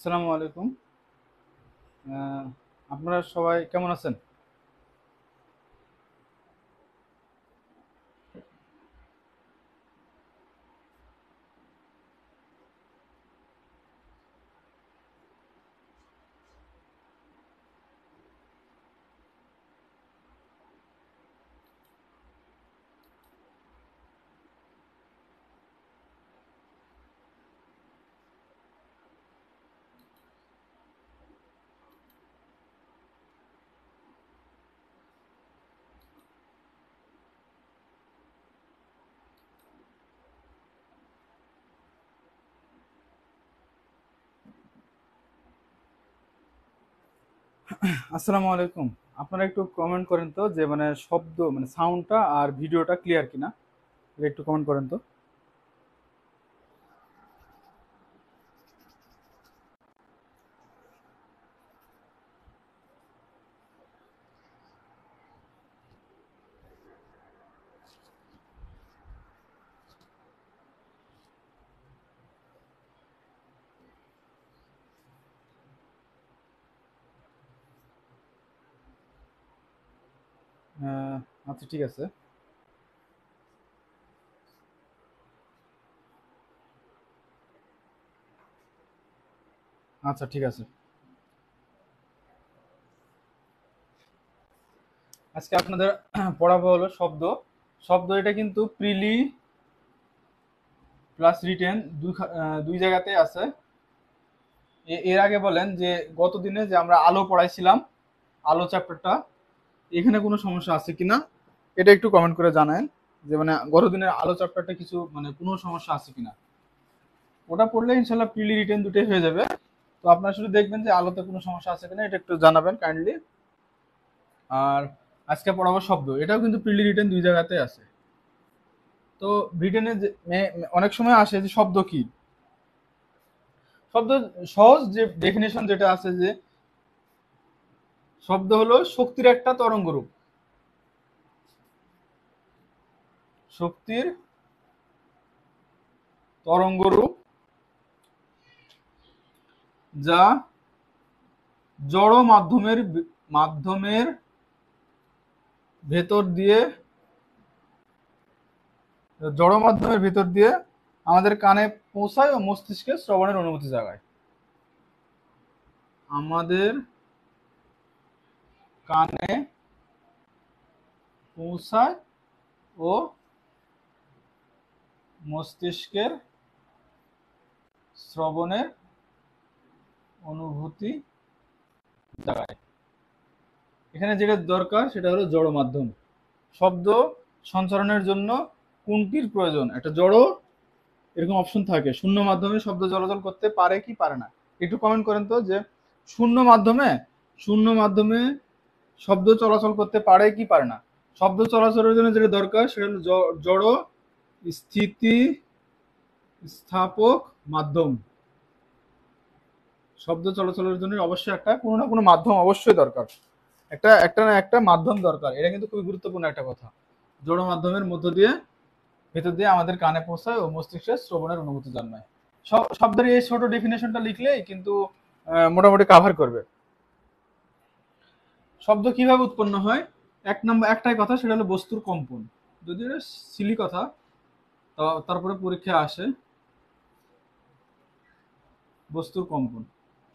আসসালামু আলাইকুম। আহ, আপনারা সবাই কেমন আছেন? আসসালামু আলাইকুম। আপনারা একটু কমেন্ট করেন তো যে মানে শব্দ মানে সাউন্ডটা আর ভিডিওটা ক্লিয়ার কিনা, এটা একটু কমেন্ট করেন তো। আহ, আচ্ছা ঠিক আছে। আচ্ছা ঠিক আছে। আজকে আপনাদের পড়াবো হলো শব্দ। শব্দ এটা কিন্তু প্রিলি প্লাস রিটেন দুই জায়গাতে আছে। এর আগে বলেন যে গত দিনে যে আমরা আলো পড়াইছিলাম, আলো চ্যাপ্টারটা, এখানে কোনো সমস্যা আছে কিনা এটা একটু কমেন্ট করে জানান। যে মানে গত দিনের আলো চ্যাপ্টারটা কিছু মানে কোনো সমস্যা আছে কিনা। ওটা পড়লে ইনশাল্লাহ প্রিলি রিটেন দুটোই হয়ে যাবে। তো আপনারা শুধু দেখবেন যে আলোতে কোনো সমস্যা আছে কিনা, এটা একটু জানাবেন কাইন্ডলি। আর আজকে পড়াবো শব্দ, এটাও কিন্তু প্রিলি রিটেন দুই জায়গাতে আছে। তো ব্রিটেনে অনেক সময় আসে যে শব্দ কি, শব্দ সহজ যে ডেফিনেশন যেটা আছে যে শব্দ হলো শক্তির একটা তরঙ্গ রূপ। শক্তির তরঙ্গ রূপ যা জড় মাধ্যমের ভেতর দিয়ে জড় মাধ্যমের ভেতর দিয়ে আমাদের কানে পৌঁছায় ও মস্তিষ্কে শ্রবণের অনুভূতি জাগায়। আমাদের কানে পৌঁছায় ও মস্তিষ্কের শ্রবণের অনুভূতি জাগায়। এখানে যেটা দরকার সেটা হলো জড় মাধ্যম। শব্দ সঞ্চারণের জন্য কোনটির প্রয়োজন? একটা জড় এরকম অপশন থাকে, শূন্য মাধ্যমে শব্দ চলাচল করতে পারে কি পারে না। একটু কমেন্ট করেন তো যে শূন্য মাধ্যমে শূন্য মাধ্যমে শব্দ চলাচল করতে পারে কি পারে না। শব্দ চলাচলের জন্য যেটা দরকার সেটা হলো জড় স্থিতি স্থাপক মাধ্যম। শব্দ চলাচলের জন্য অবশ্যই একটা কোনো না কোনো মাধ্যম অবশ্যই দরকার। একটা না একটা মাধ্যম দরকার, এটা কিন্তু খুবই গুরুত্বপূর্ণ একটা কথা। জড় মাধ্যমের মধ্য দিয়ে ভেতর দিয়ে আমাদের কানে পৌঁছায় ও মস্তিষ্কে শ্রবণের অনুভূতি জন্মায়। শব্দের এই ছোট ডেফিনেশনটা লিখলেই কিন্তু মোটামুটি কাভার করবে। শব্দ কিভাবে উৎপন্ন হয়? এক নম্বর একটাই কথা, সেটা হলো বস্তুর কম্পন। যদিও এটা সিলি কথা, তারপরে পরীক্ষা আসে। বস্তুর কম্পন,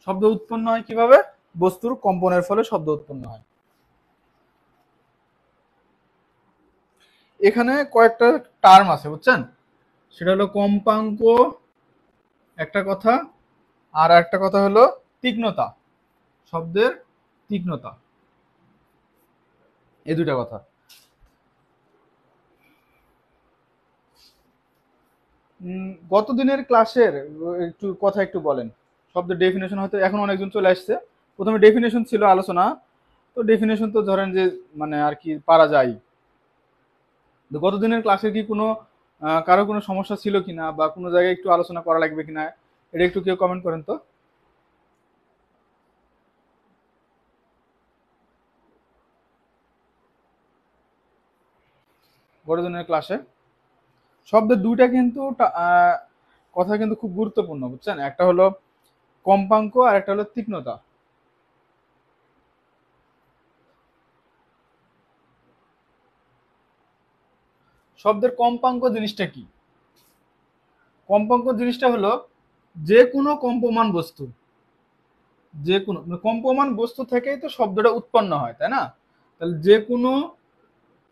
শব্দ উৎপন্ন হয় কিভাবে? বস্তুর কম্পনের ফলে শব্দ উৎপন্ন হয়। এখানে কয়েকটা টার্ম আছে বুঝছেন। সেটা হলো কম্পাঙ্ক একটা কথা, আর একটা কথা হলো তীক্ষ্ণতা, শব্দের তীক্ষ্ণতা, এই দুইটা কথা। গত দিনের ক্লাসের একটু কথা একটু বলেন। শব্দের ডেফিনেশন হয়তো এখন অনেকজন চলে আসছে। প্রথমে ডেফিনেশন ছিল আলোচনা, তো ডেফিনেশন তো ধরেন যে মানে আর কি পারা যায়। তো গত দিনের ক্লাসে কি কোনো কারো কোনো সমস্যা ছিল কিনা বা কোনো জায়গায় একটু আলোচনা করা লাগবে কিনা, এটা একটু কেউ কমেন্ট করেন তো। গত দিনের ক্লাসে শব্দের দুইটা কিন্তু কথা কিন্তু খুব গুরুত্বপূর্ণ বুঝছেন। একটা হলো কম্পাঙ্ক আর একটা হলো তীক্ষ্ণতা। শব্দের কম্পাঙ্ক জিনিসটা কি? কম্পাঙ্ক জিনিসটা হলো যে কোনো কম্পমান বস্তু, যে কোনো কম্পমান বস্তু থেকেই তো শব্দটা উৎপন্ন হয়, তাই না? তাহলে যে কোনো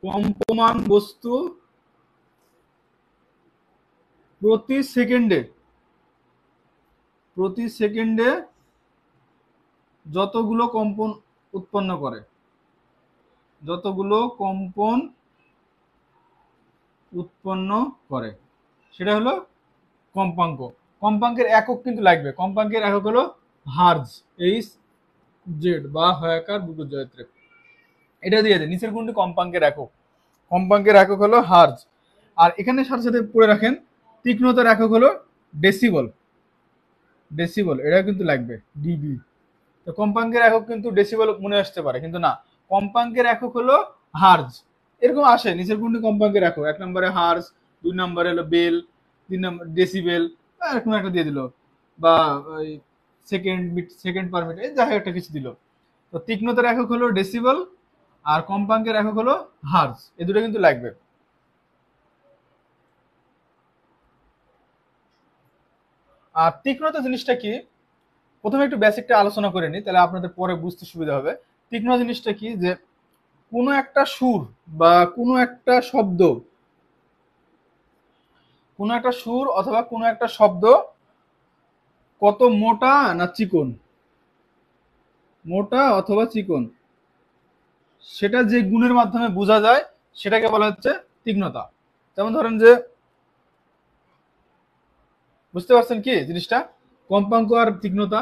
কম্পমান বস্তু প্রতি সেকেন্ডে যতগুলো কম্পন উৎপন্ন করে, যতগুলো কম্পন উৎপন্ন করে, সেটা হলো কম্পাঙ্ক। কম্পাঙ্কের একক কিন্তু লাগবে। কম্পাঙ্কের একক হলো হার্জ, এইচ জেড বা হয়াকার বুকুর জয়ত্রে। এটা দিয়ে দেয় নিচের কোনটি কম্পাঙ্কের একক। কম্পাঙ্কের একক হলো হার্জ। আর এখানে সাথে সাথে পড়ে রাখেন তীক্ষ্ণতার একক হলো ডেসিবল। ডেসিবল এটা কিন্তু লাগবে, ডিবি। তো কম্পাঙ্কের একক কিন্তু ডেসিবল মনে আসতে পারে, কিন্তু না, কম্পাঙ্কের একক হলো হার্জ। এরকম আসে নিচের কোনটি কম্পাঙ্কের একক, 1 নম্বরে হার্জ, 2 নম্বরে হলো বেল, 3 নম্বর ডেসিবেল, এরকম একটা দিয়ে দিল, বা ওই সেকেন্ড পার মিনিট, যাই হোক একটা কিছু দিল। তো তীক্ষ্ণতার একক হলো ডেসিবল আর কম্পাঙ্কের একক হলো হার্জ, এই দুটো কিন্তু লাগবে। আর তীক্ষ্ণতা জিনিসটা কি, প্রথমে একটু বেসিকটা আলোচনা করে নিই, তাহলে আপনাদের পরে বুঝতে সুবিধা হবে। তীক্ষ্ণ জিনিসটা কি, যে কোনো একটা সুর বা কোনো একটা সুর অথবা কোনো একটা শব্দ কত মোটা না চিকন, মোটা অথবা চিকন, সেটা যে গুণের মাধ্যমে বোঝা যায় সেটাকে বলা হচ্ছে তীক্ষ্ণতা। যেমন ধরেন যে, বুঝতে পারছেন কি জিনিসটা, কম্পাঙ্ক আর তীক্ষ্ণতা।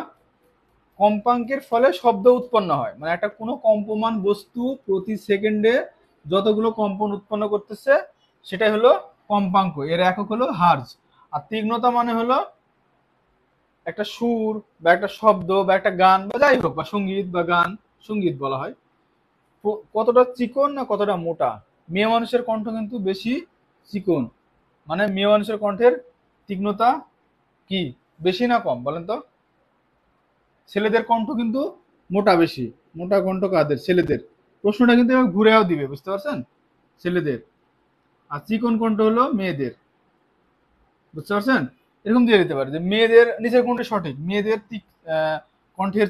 কম্পাঙ্কের ফলে শব্দ উৎপন্ন হয়, মানে একটা কোনো কম্পমান বস্তু প্রতি সেকেন্ডে যতগুলো কম্পন উৎপন্ন করতেছে সেটাই হলো কম্পাঙ্ক, এর একক হলো হার্জ। আর তীক্ষ্ণতা মানে হলো একটা সুর বা একটা শব্দ বা একটা গান বা যাই হোক, বা সঙ্গীত বা গান, সঙ্গীত বলা হয়, কতটা চিকন না কতটা মোটা। মেয়ে মানুষের কণ্ঠ কিন্তু বেশি চিকন, মানে মেয়ে মানুষের কণ্ঠের তীক্ষ্ণতা কি বেশি না কম বলেন তো? ছেলেদের কণ্ঠ কিন্তু মোটা বেশি। মোটা কণ্ঠ কাদের? ছেলেদের। প্রশ্নটা কিন্তু এবার ঘুরেও দিবে, বুঝতে পারছেন? ছেলেদের। আর চিকন কণ্ঠ হলো মেয়েদের, বুঝতে পারছেন? এরকম দিয়ে দিতে পারে যে মেয়েদের নিচের কোনটা সঠিক, মেয়েদের কণ্ঠের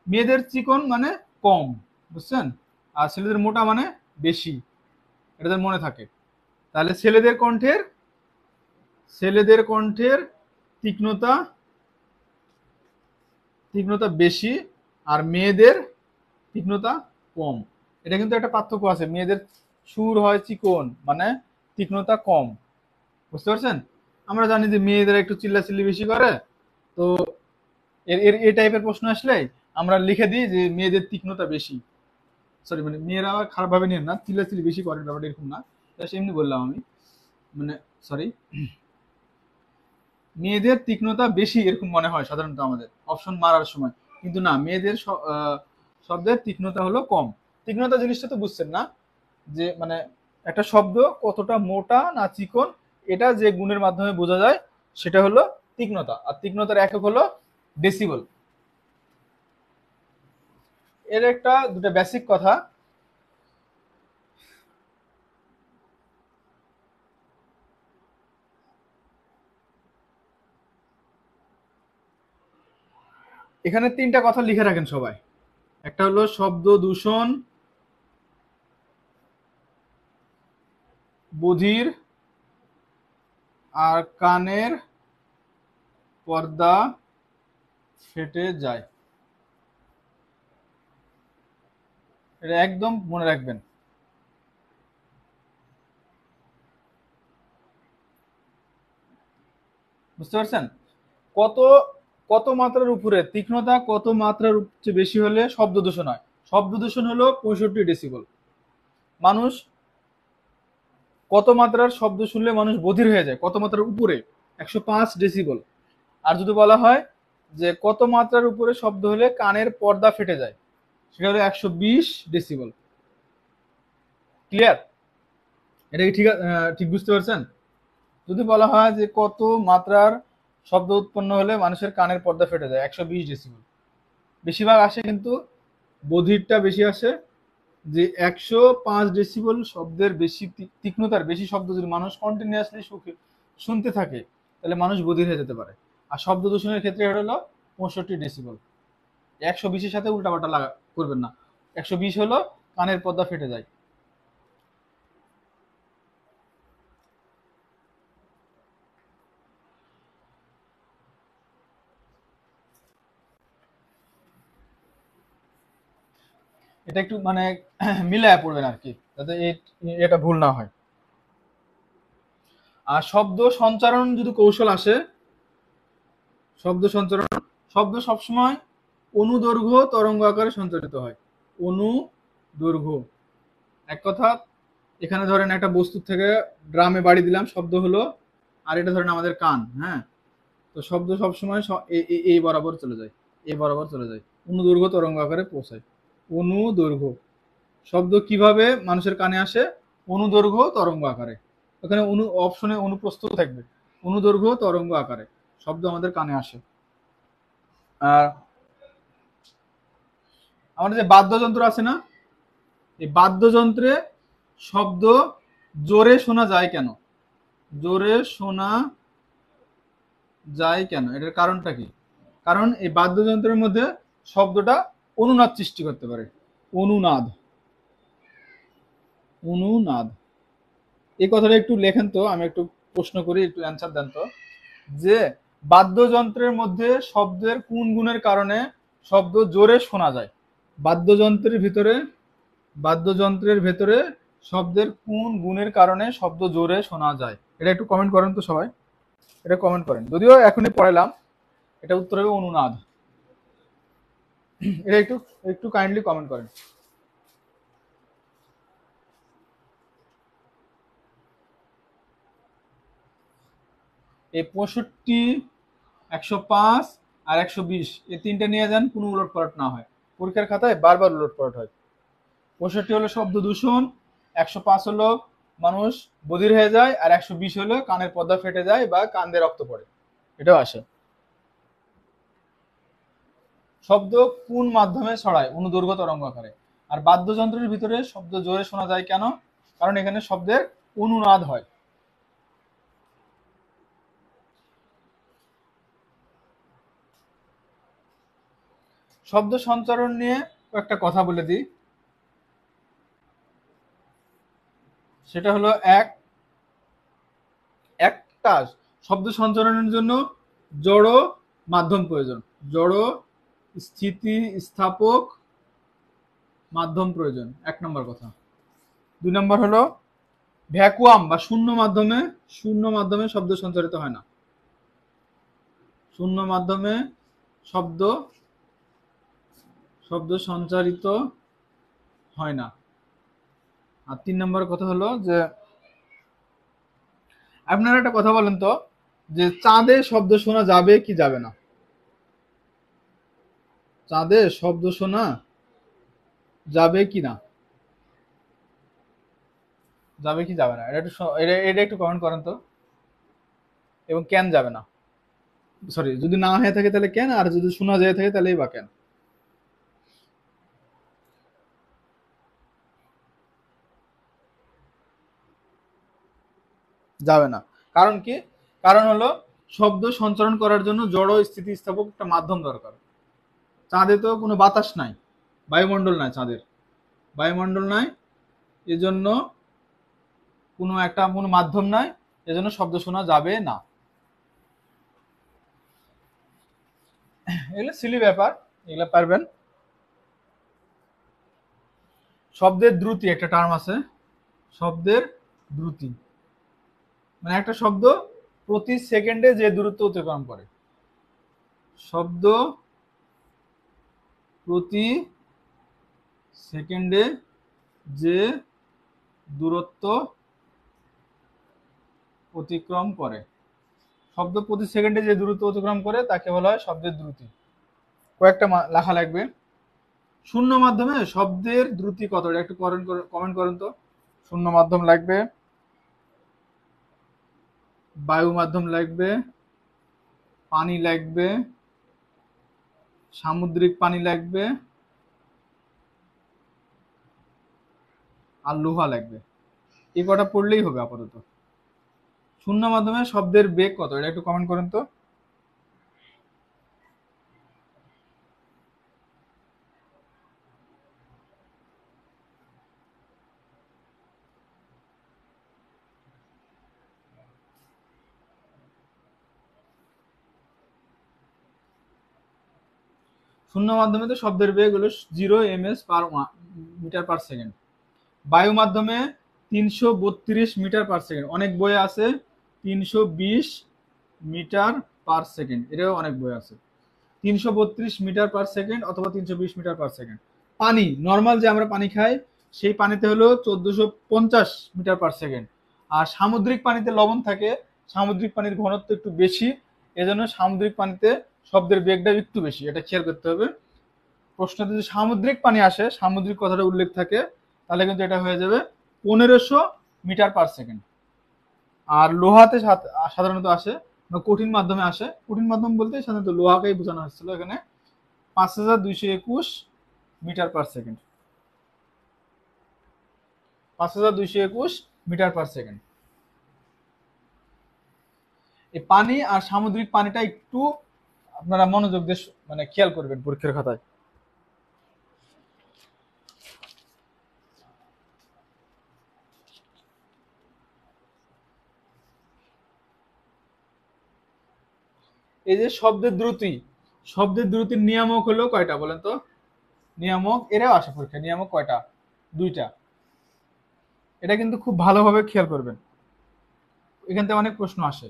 মেয়েদের চিকন মানে কম, বুঝছেন? আর ছেলেদের মোটা মানে বেশি, এটা যেন মনে থাকে। তাহলে ছেলেদের কণ্ঠের তীক্ষ্ণতা তীক্ষ্ণতা বেশি আর মেয়েদের তীক্ষ্ণতা কম। এটা কিন্তু একটা পার্থক্য আছে, মেয়েদের সুর হয় চিকন মানে তীক্ষ্ণতা কম, বুঝতে পারছেন? আমরা জানি যে মেয়েদের একটু চিল্লাচিল্লি বেশি করে, তো এর এর এই টাইপের প্রশ্ন আসলে আমরা লিখে দিই যে মেয়েদের তীক্ষ্ণতা বেশি। সরি, মানে মেয়েরা আবার খারাপ ভাবে নেন না, চিল্লাচিল্লি বেশি করে ব্যাপারটা এরকম না, এমনি বললাম আমি, মানে সরি, মেয়েদের তীক্ষ্ণতা বেশি এরকম মনে হয় সাধারণত আমাদের অপশন মারার সময়, কিন্তু না, মেয়েদের শব্দের তীক্ষ্ণতা হলো কম। তীক্ষ্ণতা জিনিসটা তো বুঝছেন না, যে মানে একটা শব্দ কতটা মোটা না চিকন, এটা যে গুণের মাধ্যমে বোঝা যায় সেটা হলো তীক্ষ্ণতা। আর তীক্ষ্ণতার একক হলো ডেসিবল। এর একটা দুটো বেসিক কথা, এখানে 3টা কথা লিখে রাখেন সবাই। একটা হলো শব্দ দূষণ, বধির আর কানের পর্দা ফেটে যায়, এটা একদম মনে রাখবেন। বুঝতে পারছেন? কত কত মাত্রার উপরে তীক্ষ্ণতা, কত মাত্রার চেয়ে বেশি হলে শব্দ দূষণ হয়। শব্দ দূষণ হলো 65 ডেসিবল। মানুষ কত মাত্রার শব্দ শুনলে মানুষ বধির হয়ে যায়, কত মাত্রার উপরে? 105 ডেসিবল। আর যদি বলা হয় যে কত মাত্রার উপরে শব্দ হলে কানের পর্দা ফেটে যায়, সেটা হলো 120 ডেসিবল। ক্লিয়ার? এটা কি ঠিক ঠিক বুঝতে পারছেন? যদি বলা হয় যে কত মাত্রার শব্দ উৎপন্ন হলে মানুষের কানের পর্দা ফেটে যায় 120 ডেসিবেল। বেশিরভাগ আসে কিন্তু বধিরটা বেশি আসে, যে 105 ডেসিবেল শব্দের বেশি তীক্ষ্ণতার বেশি শব্দ যদি মানুষ কন্টিনিউয়াসলি শুনতে থাকে তাহলে মানুষ বধির হয়ে যেতে পারে। আর শব্দ দূষণের ক্ষেত্রে হলো 65 ডেসিবেল। 120-এর সাথে উল্টাপাল্টা করবেন না। 120 হলো কানের পর্দা ফেটে যায়। এটা একটু মানে মিলায়া পড়বেন আর কি, যাতে এটা ভুল না হয়। আর শব্দ সঞ্চারণ যদি কৌশল আসে, শব্দ সঞ্চারণ, শব্দ সবসময় অনুদৈর্ঘ্য তরঙ্গ আকারে সঞ্চারিত হয়। অনুদৈর্ঘ্য, এক কথা, এখানে ধরেন একটা বস্তু থেকে ড্রামে বাড়ি দিলাম, শব্দ হলো, আর এটা ধরেন আমাদের কান, হ্যাঁ, তো শব্দ সবসময় এই বরাবর চলে যায়, এই বরাবর চলে যায়, অনুদৈর্ঘ্য তরঙ্গ আকারে পৌঁছায়। অনুদৈর্ঘ্য শব্দ কিভাবে মানুষের কানে আসে? অনুদৈর্ঘ্য তরঙ্গ আকারে। ওখানে অপশনে অনুপ্রস্থ থাকবে, অনুদৈর্ঘ্য তরঙ্গ আকারে শব্দ আমাদের কানে আসে। আর আমাদের যে বাদ্যযন্ত্র আছে না, এই বাদ্যযন্ত্রে শব্দ জোরে শোনা যায় কেন? জোরে শোনা যায় কেন, এটার কারণটা কি? কারণ এই বাদ্যযন্ত্রের মধ্যে শব্দটা অনুনাদ সৃষ্টি করতে পারে। অনুনাদ, অনুনাদ, এই কথাটা একটু লেখেন তো, আমি একটু প্রশ্ন করি, একটু অ্যান্সার দেন তো, যে বাদ্যযন্ত্রের মধ্যে শব্দের কোন গুণের কারণে শব্দ জোরে শোনা যায়? বাদ্যযন্ত্রের ভিতরে, বাদ্যযন্ত্রের ভেতরে শব্দের কোন গুণের কারণে শব্দ জোরে শোনা যায়? এটা একটু কমেন্ট করেন তো সবাই, এটা কমেন্ট করেন, যদিও এখনই পড়ালাম। এটা উত্তর হবে অনুনাদ। এটা একটু একটু কাইন্ডলি কমেন্ট করেন। এই 65, 105 আর 120 এই তিনটা নিয়ে যান, কোনো উলট পালট না হয়। পরীক্ষার খাতায় বারবার উলট পালট হয়। 65 হলো শব্দ দূষণ, 105 হলো মানুষ বধির হয়ে যায়, আর 120 হলো কানের পর্দা ফেটে যায় বা কান দিয়ে রক্ত পড়ে, এটাও আসে। শব্দ কোন মাধ্যমে ছড়ায়? অনুদৈর্ঘ্য তরঙ্গ আকারে। আর বাদ্যযন্ত্রের ভিতরে শব্দ জোরে শোনা যায় কেন? কারণ এখানে শব্দের অনুনাদ হয়। শব্দ সঞ্চারণ নিয়ে একটা কথা বলে দিই, সেটা হলো একটা শব্দ সঞ্চারণের জন্য জড় মাধ্যম প্রয়োজন, জড় স্থিতিস্থাপক মাধ্যম প্রয়োজন, 1 নম্বর কথা। 2 নম্বর হলো ভ্যাকুয়াম বা শূন্য মাধ্যমে, শূন্য মাধ্যমে শব্দ সঞ্চারিত হয় না, শূন্য মাধ্যমে শব্দ শব্দ সঞ্চারিত হয় না। আর 3 নম্বর কথা হলো যে, আপনারা একটা কথা বলেন তো, যে চাঁদে শব্দ শোনা যাবে কি যাবে না? চাঁদে শব্দ শোনা যাবে কি না? যাবে কি যাবে না, এটা একটু কমেন্ট করেন তো। এবং কেন যাবে না? সরি, যদি না হয়ে থাকে তাহলে কেন, আর যদি শোনা যায় থাকে তাহলেই বা কেন? যাবে না, কারণ কি? কারণ হলো শব্দ সঞ্চারণ করার জন্য জড় স্থিতিস্থাপক একটা মাধ্যম দরকার। চাঁদে তো কোনো বাতাস নাই, বায়ুমণ্ডল নাই, চাঁদের বায়ুমণ্ডল নাই, এজন্য কোনো মাধ্যম নাই, এজন্য শব্দ শোনা যাবে না। এগুলো সিলি ব্যাপার, এগুলো পারবেন। শব্দের দ্রুতি একটা টার্ম আছে, শব্দের দ্রুতি মানে একটা শব্দ প্রতি সেকেন্ডে যে দূরত্ব অতিক্রম করে, শব্দ প্রতি সেকেন্ডে যে দূরত্ব অতিক্রম করে, শব্দ প্রতি সেকেন্ডে যে দূরত্ব অতিক্রম করে তাকে বলা হয় শব্দের দ্রুতি। কয়েকটা লেখা লাগবে। শূন্য মাধ্যমে শব্দের দ্রুতি কত, এটা একটু কমেন্ট করেন তো। শূন্য মাধ্যম লাগবে, বায়ু মাধ্যম লাগবে, পানি লাগবে, সামুদ্রিক পানি লাগবে, আর লোহা লাগবে। এই কটা পড়লেই হবে আপাতত। শূন্য মাধ্যমে শব্দের বেগ কত, এটা একটু কমেন্ট করেন তো। শূন্য মাধ্যমে তো শব্দের বেগ হলো 0 ms/মিটার/সেকেন্ড। বায়ু মাধ্যমে 332 মিটার/সেকেন্ড। অনেক বই আছে 320 মিটার/সেকেন্ড, এটাও অনেক বই আছে। 332 মিটার/সেকেন্ড অথবা 320 মিটার/সেকেন্ড। পানি নর্মাল যে আমরা পানি খাই সেই পানিতে হলো 1450 মিটার/সেকেন্ড। আর সামুদ্রিক পানিতে লবণ থাকে, সামুদ্রিক পানির ঘনত্ব একটু বেশি, এজন্য সামুদ্রিক পানিতে শব্দের বেগটা একটু বেশি, এটা খেয়াল করতে হবে। প্রশ্নতে যদি সামুদ্রিক পানি আসে, সামুদ্রিক কথাটা উল্লেখ থাকে, তাহলে কিন্তু এটা হয়ে যাবে 1500 মিটার/সেকেন্ড। আর লোহাতে সাধারণত আসে বা কঠিন মাধ্যমে আসে, কঠিন মাধ্যম বলতে সাধারণত লোহাকেই বোঝানো হচ্ছিল এখানে, 5221 মিটার/সেকেন্ড। 5221 মিটার/সেকেন্ড। এই পানি আর সামুদ্রিক পানিটা একটু আপনারা মনোযোগ দিয়ে মানে খেয়াল করবেন পরীক্ষার খাতায়। এই যে শব্দের দ্রুতি, শব্দের দ্রুতির নিয়ামক হলো কয়টা বলেন তো? নিয়ামক এরাও আসে পরীক্ষা, নিয়ামক কয়টা? 2টা। এটা কিন্তু খুব ভালোভাবে খেয়াল করবেন, এখান থেকে অনেক প্রশ্ন আসে।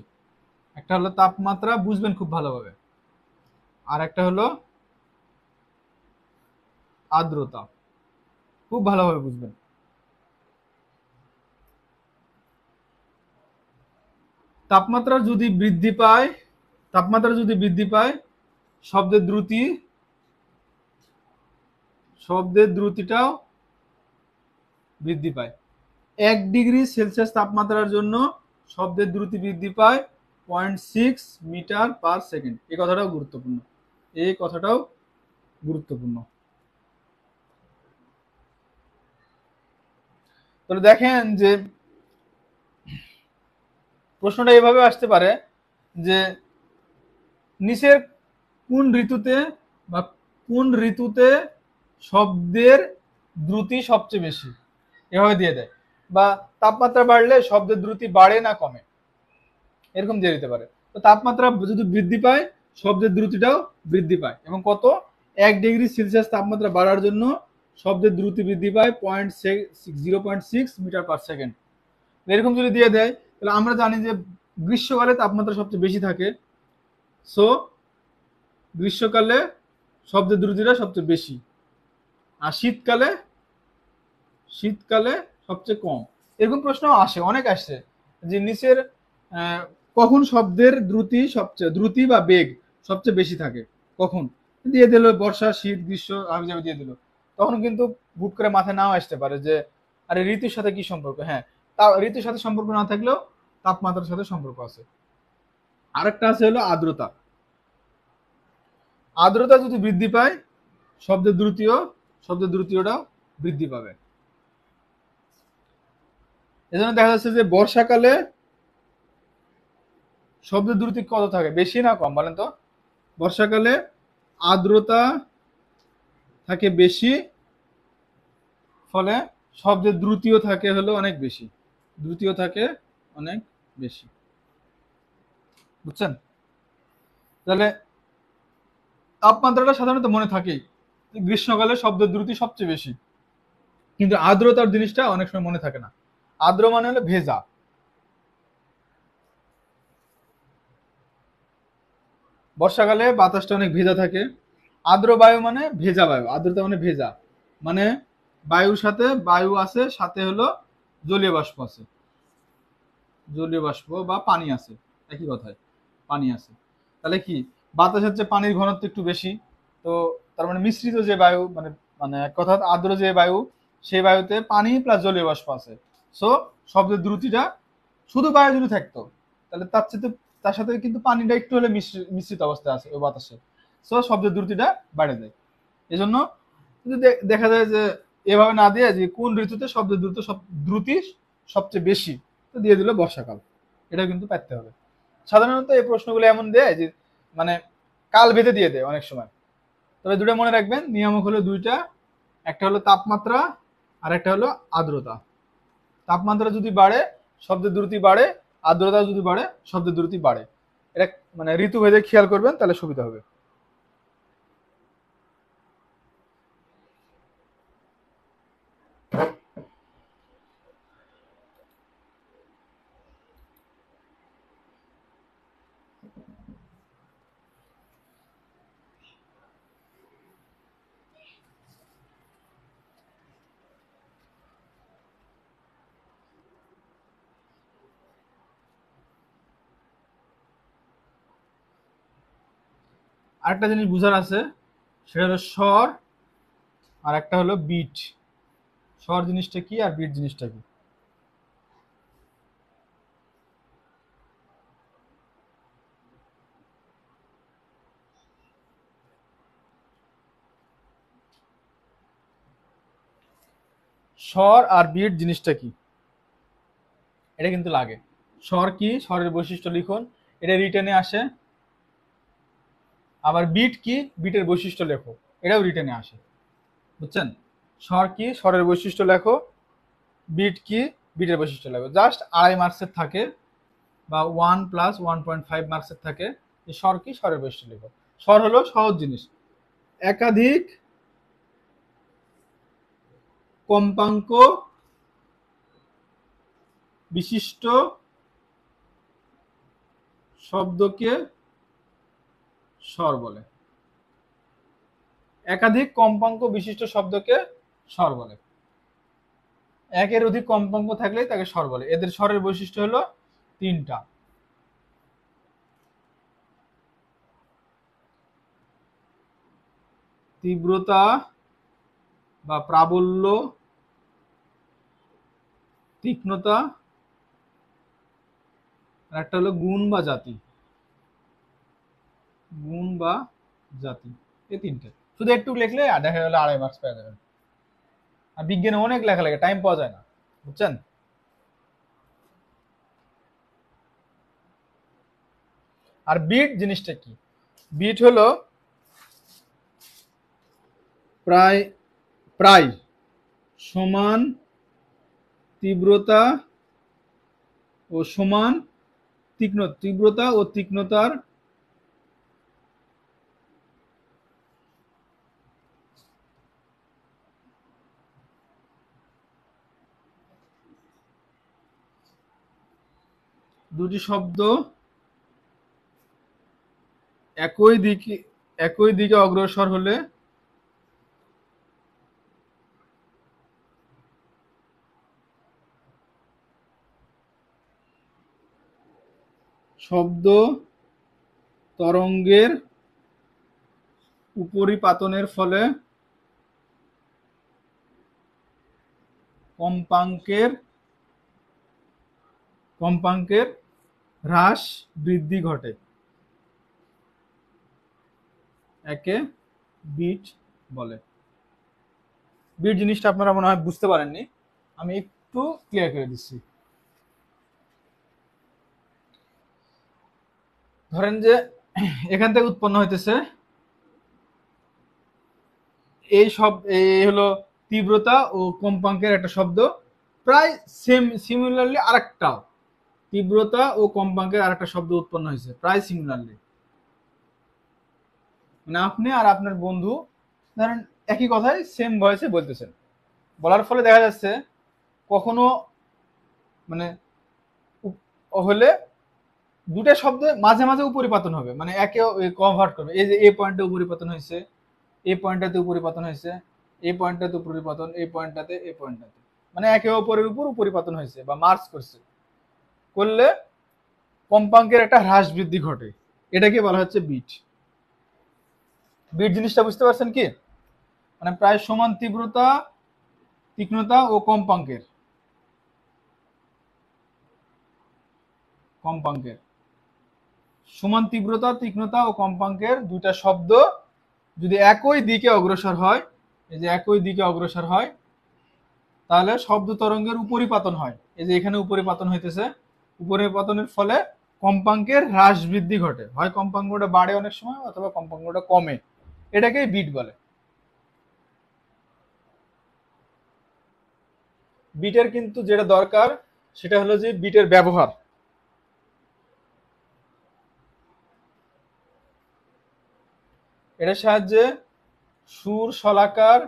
একটা হলো তাপমাত্রা, বুঝবেন খুব ভালোভাবে, আর একটা হলো আর্দ্রতা, খুব ভালোভাবে বুঝবেন। তাপমাত্রা যদি বৃদ্ধি পায়, তাপমাত্রা যদি বৃদ্ধি পায়, শব্দের দ্রুতি, শব্দের দ্রুতিটাও বৃদ্ধি পায়। 1 ডিগ্রি সেলসিয়াস তাপমাত্রার জন্য শব্দের দ্রুতি বৃদ্ধি পায় 0.6 মিটার/সেকেন্ড। এই কথাটাও গুরুত্বপূর্ণ, এই কথাটাও গুরুত্বপূর্ণ। তাহলে দেখেন যে প্রশ্নটা এভাবে আসতে পারে যে নিচের কোন ঋতুতে বা কোন ঋতুতে শব্দের দ্রুতি সবচেয়ে বেশি, এভাবে দিয়ে দেয়। বা তাপমাত্রা বাড়লে শব্দের দ্রুতি বাড়ে না কমে, এরকম দিয়ে দিতে পারে। তো তাপমাত্রা যদি বৃদ্ধি পায়, শব্দের দ্রুতিটাও বৃদ্ধি পায়। এবং কত? 1 ডিগ্রি সেলসিয়াস তাপমাত্রা বাড়ার জন্য শব্দের দ্রুতি বৃদ্ধি পায় 0.6 মিটার/সেকেন্ড। এরকম যদি দিয়ে দেয়, তাহলে আমরা জানি যে গ্রীষ্মকালে তাপমাত্রা সবচেয়ে বেশি থাকে, সো গ্রীষ্মকালে শব্দের দ্রুতিটা সবচেয়ে বেশি, আর শীতকালে, শীতকালে সবচেয়ে কম। এরকম প্রশ্ন আসে, অনেক আসছে যে নিচের কখন শব্দের দ্রুতি সবচেয়ে, দ্রুতি বা বেগ সবচেয়ে বেশি থাকে কখন, দিয়ে দিল বর্ষা, শীত, গ্রীষ্ম আমি যাবে দিয়ে দিল। তখন কিন্তু হুট করে মাথায় নাও আসতে পারে যে আরে ঋতুর সাথে কি সম্পর্ক। হ্যাঁ, তা ঋতুর সাথে সম্পর্ক না থাকলেও তাপমাত্রার সাথে সম্পর্ক আছে। আরেকটা আছে হলো আর্দ্রতা। আর্দ্রতা যদি বৃদ্ধি পায়, শব্দের দ্রুতিও বৃদ্ধি পাবে। এজন্য দেখা যাচ্ছে যে বর্ষাকালে শব্দের দ্রুতি কত থাকে, বেশি না কম বলেন তো? বর্ষাকালে আর্দ্রতা থাকে বেশি, ফলে শব্দের দ্রুতিও থাকে হলো অনেক বেশি, দ্রুতিও থাকে অনেক বেশি। বুঝছেন? তাহলে তাপমাত্রাটা সাধারণত মনে থাকেই, গ্রীষ্মকালে শব্দের দ্রুতি সবচেয়ে বেশি, কিন্তু আর্দ্রতার জিনিসটা অনেক সময় মনে থাকে না। আর্দ্র মানে হলো ভেজা। বর্ষাকালে বাতাসটা অনেক ভেজা থাকে। আর্দ্র বায়ু মানে ভেজা বায়ু, আর্দ্রতা মানে ভেজা, মানে বায়ুর সাথে বায়ু আছে, সাথে হলো জলীয় বাষ্প আছে, জলীয় বাষ্প বা পানি আছে, একই কথায় পানি আছে। তাহলে কি বাতাস হচ্ছে পানির ঘনত্ব একটু বেশি, তো তার মানে মিশ্রিত যে বায়ু, মানে মানে এক কথা আর্দ্র যে বায়ু, সেই বায়ুতে পানি প্লাস জলীয় বাষ্প আছে। সো শব্দের দ্রুতিটা, শুধু বায়ু যদি থাকতো তাহলে তার সাথে কিন্তু পানিটা একটু হলে মিশ্রিত অবস্থায় আছে ওই বাতাসে, সো শব্দের দ্রুতিটা বেড়ে যায়। এজন্য যদি দেখা যায় যে এভাবে না দিয়ে যে কোন ঋতুতে শব্দের দ্রুতি সবচেয়ে বেশি, তো দিয়ে দিল বর্ষাকাল, এটা কিন্তু পারতে হবে। সাধারণত এই প্রশ্নগুলো এমন দেয় যে মানে কাল ভেদে দিয়ে দেয় অনেক সময়। তবে দুটো মনে রাখবেন, নিয়ামক হলো দুইটা, একটা হলো তাপমাত্রা আর একটা হলো আর্দ্রতা। তাপমাত্রা যদি বাড়ে শব্দের দ্রুতি বাড়ে, আর্দ্রতা যদি বাড়ে শব্দের দ্রুতি বাড়ে। এটা মানে ঋতু ভেদে খেয়াল করবেন, তাহলে সুবিধা হবে। আরেকটা জিনিস বুঝার আছে, সেটা হলো স্বর আর একটা হলো বিট। স্বর জিনিসটা কি আর বিট জিনিসটা কি? স্বর আর বিট জিনিসটা কি, এটা কিন্তু লাগে। স্বর কি, স্বরের বৈশিষ্ট্য লিখুন, এটা রিটেনে আসে। আবার বিট কি, বিটের বৈশিষ্ট্য লেখো, এটাও রিটেনে আসে। বুঝছেন? স্বর কি, স্বরের বৈশিষ্ট্য লেখো। বিট কি, বিটের বৈশিষ্ট্য লেখো। জাস্ট 2.5 মার্কসের থাকে বা 1+1.5 মার্কসের থাকে। স্বর কি, স্বরের বৈশিষ্ট্য লেখো। স্বর হলো সহজ জিনিস, একাধিক কম্পাঙ্ক বিশিষ্ট শব্দকে স্বর বলে। একাধিক কম্পাঙ্ক বিশিষ্ট শব্দকে স্বর বলে। একের অধিক কম্পাঙ্ক থাকলে তাকে স্বর বলে। এদের স্বরের বৈশিষ্ট্য হলো 3টা। তীব্রতা বা প্রাবল্য, তীক্ষ্ণতা, আর একটা হলো গুণ বা জাতি। গুণ বা জাতি, এই 3টে। শুধু একটু লিখলে দেখা গেল 2.5 মার্কস পেয়ে যাবেন। আর বিজ্ঞানে অনেক লেখা লাগে, টাইম পাওয়া যায় না। বুঝছেন? আর বিট জিনিসটা কি? বিট হলো প্রায় প্রায় সমান তীব্রতা ও সমান তীব্রতা ও তীক্ষ্ণতার দুটি শব্দ একই দিকে অগ্রসর হলে শব্দ তরঙ্গের উপরিপাতনের ফলে কম্পাঙ্কের হ্রাস বৃদ্ধি ঘটে, একে বিট বলে। বিট জিনিসটা আপনারা মনে হয় বুঝতে পারেননি, আমি একটু ক্লিয়ার করে দিচ্ছি। ধরেন যে এখান থেকে উৎপন্ন হইতেছে এই হলো তীব্রতা ও কম্পাঙ্কের একটা শব্দ, প্রায় সিমিলারলি আরেকটাও তীব্রতা ও কম্পাঙ্কের আরেকটা শব্দ উৎপন্ন হয়েছে প্রায় সিমিলারলি। মানে আপনি আর আপনার বন্ধু ধরেন একই কথাই সেম ভয়েসে বলতেছেন, বলার ফলে দেখা যাচ্ছে কখনো মানে হলে দুটা শব্দ মাঝে মাঝে উপরিপাতন হবে, মানে একে কনভার্ট করবে। এই যে এই পয়েন্টে উপরিপাতন হয়েছে, এই পয়েন্টটাতে উপরিপাতন হয়েছে, এই পয়েন্টটাতে উপরিপাতন, এই পয়েন্টটাতে, মানে একে অপরের উপর উপরিপাতন হয়েছে বা মার্চ করলে কম্পাঙ্কের একটা হ্রাস বৃদ্ধি ঘটে, এটাকে বলা হচ্ছে বিট। বিট জিনিসটা বুঝতে পারছেন কি? মানে প্রায় সমান তীব্রতা, তীক্ষ্ণতা ও কম্পাঙ্কের সমান তীব্রতা, তীক্ষ্ণতা ও কম্পাঙ্কের দুইটা শব্দ যদি একই দিকে অগ্রসর হয়, এই যে একই দিকে অগ্রসর হয়, তাহলে শব্দ তরঙ্গের উপরিপাতন হয়। এই যে এখানে উপরিপাতন হইতেছে, উপরিপাতনের ফলে কম্পাঙ্কের হ্রাস বৃদ্ধি ঘটে, হয় কম্পাঙ্কটা বাড়ে অনেক সময় অথবা কম্পাঙ্কটা কমে, এটাকেই বিট বলে। বিটের কিন্তু যেটা দরকার সেটা হলো যে বিটের ব্যবহার। এটার সাহায্যে সুর, শলাকার,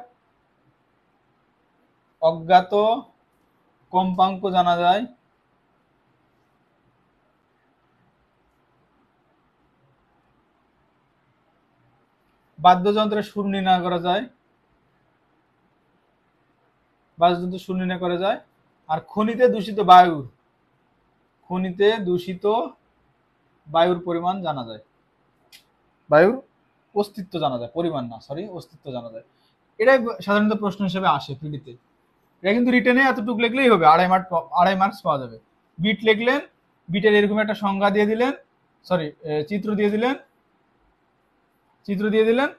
অজ্ঞাত কম্পাঙ্ক জানা যায়, বাদ্যযন্ত্রের সুর নির্ণয় করা যায়, বাদ্যযন্ত্রের সুর নির্ণয় করা যায়, আর খনিতে দূষিত বায়ুর পরিমাণ জানা যায়, বায়ুর অস্তিত্ব জানা যায়, পরিমাণ না, সরি, অস্তিত্ব জানা যায়। এটাই সাধারণত প্রশ্ন হিসেবে আসে পিডিতে। এটা কিন্তু রিটেনে এতটুকু লিখলেই হবে, 2.5 মার্কস পাওয়া যাবে। বিট লিখলেন, বিটের এরকম একটা সংজ্ঞা দিয়ে দিলেন, সরি, চিত্র দিয়ে দিলেন,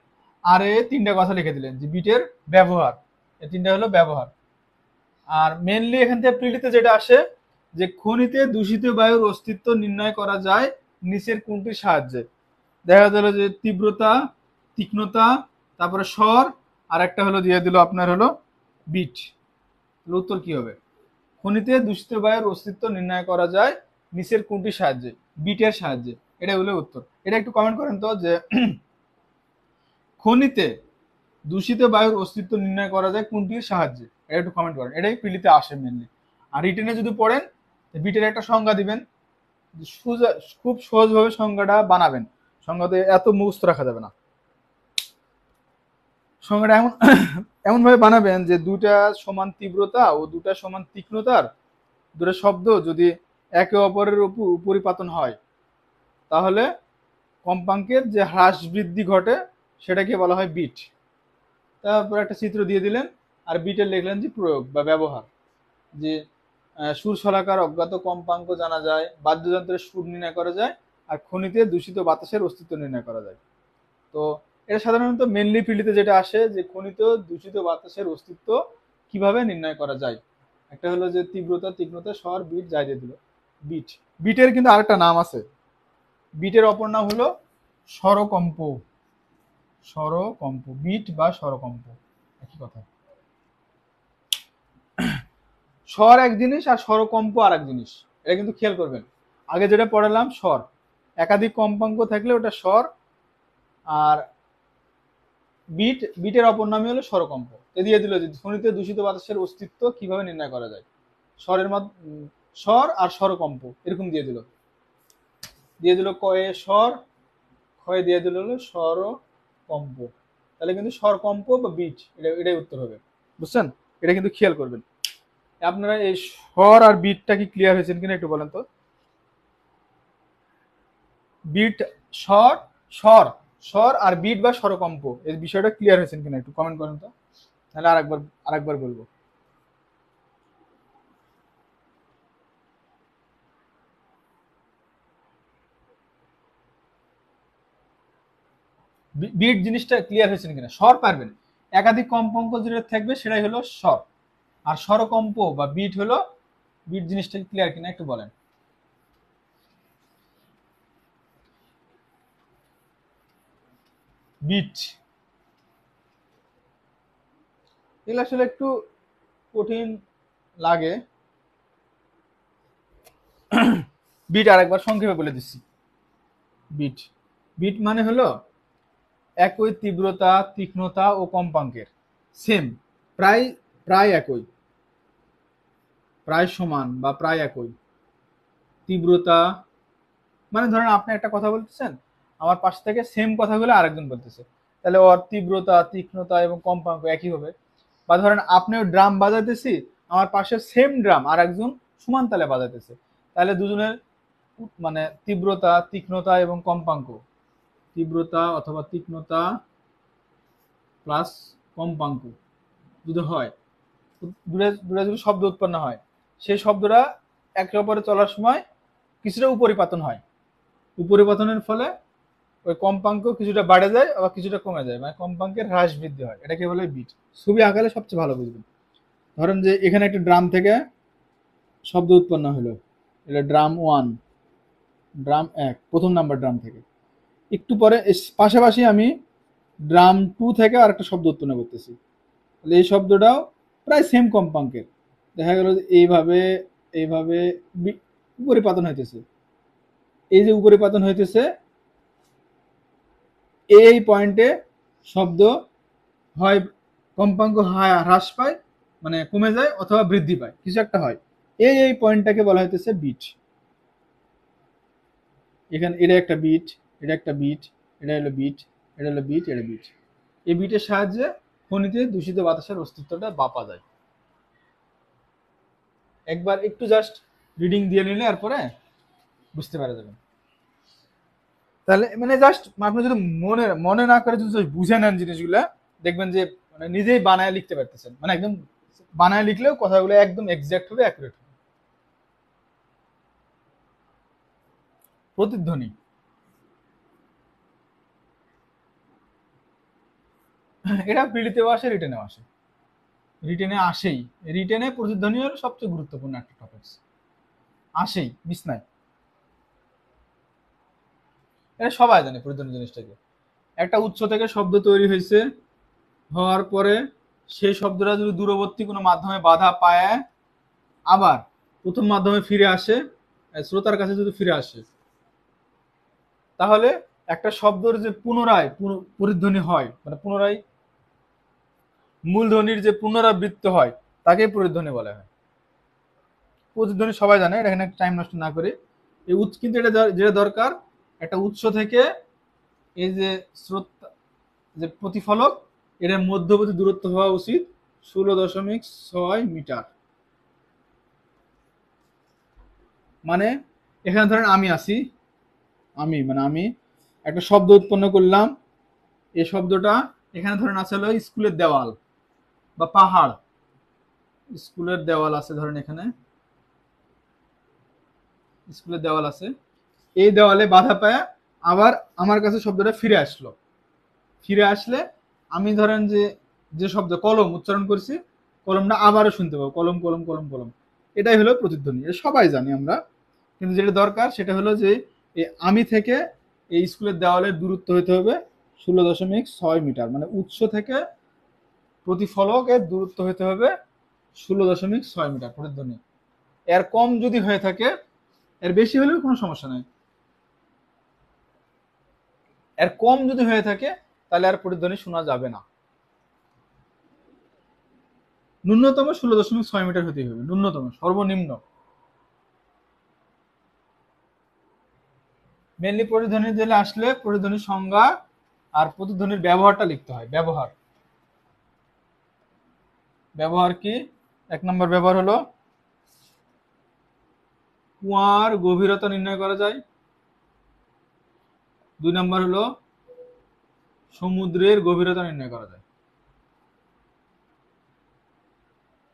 আর এই তিনটা কথা লিখে দিলেন যে বিটের ব্যবহার, এই তিনটা হলো ব্যবহার। আর মেনলি এখান থেকে পিডিতে যেটা আসে যে খনিতে দূষিত বায়ুর অস্তিত্ব নির্ণয় করা যায় নিচের কোনটির সাহায্যে। দেখা গেল যে তীব্রতা, তীক্ষ্ণতা, তারপরে স্বর, আর একটা হলো দিয়ে দিল আপনার হলো বিট। উত্তর কি হবে? খনিতে দূষিত বায়ুর অস্তিত্ব নির্ণয় করা যায় নিচের কোনটির সাহায্যে? বিটের সাহায্যে। এটা হলো উত্তর। এটা একটু কমেন্ট করেন তো যে খনিতে দূষিত বায়ুর অস্তিত্ব নির্ণয় করা যায় কোনটির সাহায্যে? এটা একটু কমেন্ট করেন। এটাই পিলিতে আসে মেনলি। আর রিটেনে যদি পড়েন বিটের একটা সংজ্ঞা দিবেন, খুব সহজভাবে সংজ্ঞাটা বানাবেন। সংজ্ঞাতে এত মুখস্থ রাখা যাবে না। সংজ্ঞাটা এমন ভাবে বানাবেন যে দুটা সমান তীব্রতা ও দুটা সমান তীক্ষ্ণতার দুটো শব্দ যদি একে অপরের উপর উপরিপাতন হয়, তাহলে কম্পাঙ্কের যে হ্রাস বৃদ্ধি ঘটে সেটাকে বলা হয় বিট। তারপর একটা চিত্র দিয়ে দিলেন, আর বিটের লিখলেন যে প্রয়োগ বা ব্যবহার, যে সুর, শলাকার, অজ্ঞাত কম্পাঙ্ক জানা যায়, বাদ্যযন্ত্রের সুর নির্ণয় করা যায়, আর খনিতে দূষিত বাতাসের অস্তিত্ব নির্ণয় করা যায়। তো এটা সাধারণত মেনলি ফিল্ডে যেটা আসে যে খনিত দূষিত বাতাসের অস্তিত্ব কিভাবে নির্ণয় করা যায়। একটা হলো যে তীব্রতা, তীক্ষ্ণতা, স্বর, বিট, যাই দিয়ে দিল বিট। বিটের কিন্তু আরেকটা নাম আছে, বিটের অপর নাম হলো স্বরকম্প। স্বরকম্প, বিট বা স্বরকম্প একই কথা। স্বর এক জিনিস আর স্বরকম্প আর এক জিনিস, এটা কিন্তু খেয়াল করবেন। আগে যেটা পড়ালাম স্বর, একাধিক কম্পাঙ্ক থাকলে ওটা স্বর, আর বিটের অপর নামই হলো স্বরকম্প। দিয়ে দিল যে ধ্বনিতে দূষিত বাতাসের অস্তিত্ব কিভাবে নির্ণয় করা যায়, স্বর আর স্বরকম্প এরকম দিয়ে দিল কয়ে স্বর, ক্ষয়ে দিয়ে দিল হলো স্বরকম্প। তাহলে কিন্তু স্বরকম্প বা বিট, এটাই উত্তর হবে। বুঝছেন? এটা কিন্তু খেয়াল করবেন। আপনারা এই স্বর আর বিটটা কি ক্লিয়ার হয়েছেন কিনা একটু বলেন তো। বিট, স্বর, স্বর, স্বর আর বিট বা স্বরকম্প, এই বিষয়টা ক্লিয়ার হয়েছেন কিনা একটু কমেন্ট করেন তো, তাহলে আরেকবার বলবো। বিট জিনিসটা ক্লিয়ার হয়েছে কিনা। স্বর পারবেন, একাধিক কম্পাঙ্ক যেটা থাকবে সেটাই হলো স্বর, আর স্বরকম্প বা বিট হলো, বিট জিনিসটা ক্লিয়ার কিনা একটু বলেন। বিট এগুলো আসলে একটু কঠিন লাগে। বিট আরেকবার সংক্ষেপে বলে দিচ্ছি। বিট, বিট মানে হলো একই তীব্রতা, তীক্ষ্ণতা ও কম্পাঙ্কের, সেম, প্রায় প্রায় একই, প্রায় সমান বা প্রায় একই তীব্রতা। মানে ধরেন আপনি একটা কথা বলতেছেন, আমার পাশ থেকে সেম কথাগুলো আরেকজন বলতেছে, তাহলে ওর তীব্রতা, তীক্ষ্ণতা এবং কম্পাঙ্ক একই হবে। বা ধরেন আপনিও ড্রাম বাজাইতেছি, আমার পাশে সেম ড্রাম আর একজন সমান তালে বাজাইতেছে, তাহলে দুজনের মানে তীব্রতা, তীক্ষ্ণতা এবং কম্পাঙ্ক, তীব্রতা অথবা তীক্ষ্ণতা প্লাস কম্পাঙ্ক যদি হয়, দূরে দূরে যদি শব্দ উৎপন্ন হয়, সেই শব্দটা একে অপরে চলার সময় কিছুটা উপরিপাতন হয়। উপরে পতনের ফলে ওই কম্পাঙ্ক কিছুটা বাড়ে যায় আবার কিছুটা কমে যায়, মানে কম্পাঙ্কের হ্রাস বৃদ্ধি হয়, এটাকে বলে বিট। ছবি আঁকালে সবচেয়ে ভালো বুঝবেন। ধরেন যে এখানে একটা ড্রাম থেকে শব্দ উৎপন্ন হলো, এটা ড্রাম ওয়ান, ড্রাম এক, প্রথম নাম্বার ড্রাম থেকে। একটু পরে পাশাপাশি আমি ড্রাম টু থেকে আর একটা শব্দ উৎপন্ন করতেছি, তাহলে এই শব্দটাও প্রায় সেম কম্পাঙ্কের। দেখা গেল যে এইভাবে এইভাবে উপরিপাতন হইতেছে। এই যে উপরিপাতন হইতেছে, এই পয়েন্টে শব্দ হয় কম্পাঙ্ক হ্রাস পায়, মানে কমে যায়, অথবা বৃদ্ধি পায়, কিছু একটা হয়। এই পয়েন্টটাকে বলা হইতেছে বিট। এখানে এটা একটা বিট, এটা একটা বিট, এটা হলো বিট, এটা হলো বিট, এটা বিট। এই বিটের সাহায্যে খনিতে দূষিত বাতাসের অস্তিত্বটা মাপা যায়। একবার একটু জাস্ট রিডিং দিয়ে নিলে এরপরে বুঝতে পারা যাবে। তাহলে মানে জাস্ট আপনি যদি মনে মনে না করে যদি বুঝে নেন জিনিসগুলা, দেখবেন যে মানে নিজেই বানায় লিখতে পারতেছেন, মানে একদম বানায় লিখলেও কথাগুলো একদম এক্সাক্ট হবে, অ্যাকুরেট হবে। প্রতিধ্বনি, এটা প্রিলিতেও আসে, রিটেনেও আসে। রিটেনে আসেই, রিটেনে প্রতিধ্বনি হলো সবচেয়ে গুরুত্বপূর্ণ একটা টপিকস, আসেই মিস নাই। এটা সবাই জানে প্রতিধ্বনি জিনিসটাকে। একটা উৎস থেকে শব্দ তৈরি হয়েছে, হওয়ার পরে সেই শব্দটা যদি দূরবর্তী কোনো মাধ্যমে বাধা পায়, আবার প্রথম মাধ্যমে ফিরে আসে, শ্রোতার কাছে যদি ফিরে আসে, তাহলে একটা শব্দের যে পুনরায় প্রতিধ্বনি হয়, মানে পুনরায় মূলধ্বনির যে পুনরাবৃত্ত হয়, তাকে প্রতিধ্বনি বলা হয়। প্রতিধ্বনি সবাই জানে, এটা এখানে টাইম নষ্ট না করে এই উৎস, কিন্তু এটা যেটা দরকার, একটা উৎস থেকে এই যে শ্রোতা, যে প্রতিফলক, এর মধ্যবর্তী দূরত্ব হওয়া উচিত 16.6 মিটার। মানে এখানে ধরেন আমি আছি, আমি মানে আমি একটা শব্দ উৎপন্ন করলাম, এই শব্দটা এখানে ধরেন আছে হলো স্কুলের দেওয়াল বা পাহাড়। স্কুলের দেওয়াল আছে ধরেন, এখানে স্কুলের দেওয়াল আছে, এই দেওয়ালে বাধা পায়, আবার আমার কাছে শব্দটা ফিরে আসলো। ফিরে আসলে আমি ধরেন যে যে শব্দ কলম উচ্চারণ করছি, কলমটা আবারও শুনতে পাবো, কলম কলম কলম কলম। এটাই হলো প্রতিধ্বনি, এটা সবাই জানি আমরা। কিন্তু যেটা দরকার সেটা হলো যে এই আমি থেকে এই স্কুলের দেওয়ালের দূরত্ব হতে হবে 16.6 মিটার, মানে উৎস থেকে প্রতিফলকের দূরত্ব হতে হবে 16.6 মিটার প্রতিধ্বনি। এর কম যদি হয়ে থাকে, এর বেশি হলেও কোনো সমস্যা নাই, এর কম যদি হয়ে থাকে তাহলে আর প্রতিধ্বনি শোনা যাবে না। ন্যূনতম 16.6 মিটার হতেই হবে, ন্যূনতম, সর্বনিম্ন। মেনলি প্রতিধ্বনি দিলে আসলে প্রতিধ্বনির সংজ্ঞা আর প্রতিধ্বনির ব্যবহারটা লিখতে হয়। ব্যবহার, ব্যবহার কি? এক নম্বর ব্যবহার হলো কুয়ার গভীরতা নির্ণয় করা যায়। দুই নম্বর হলো সমুদ্রের গভীরতা নির্ণয় করা যায়।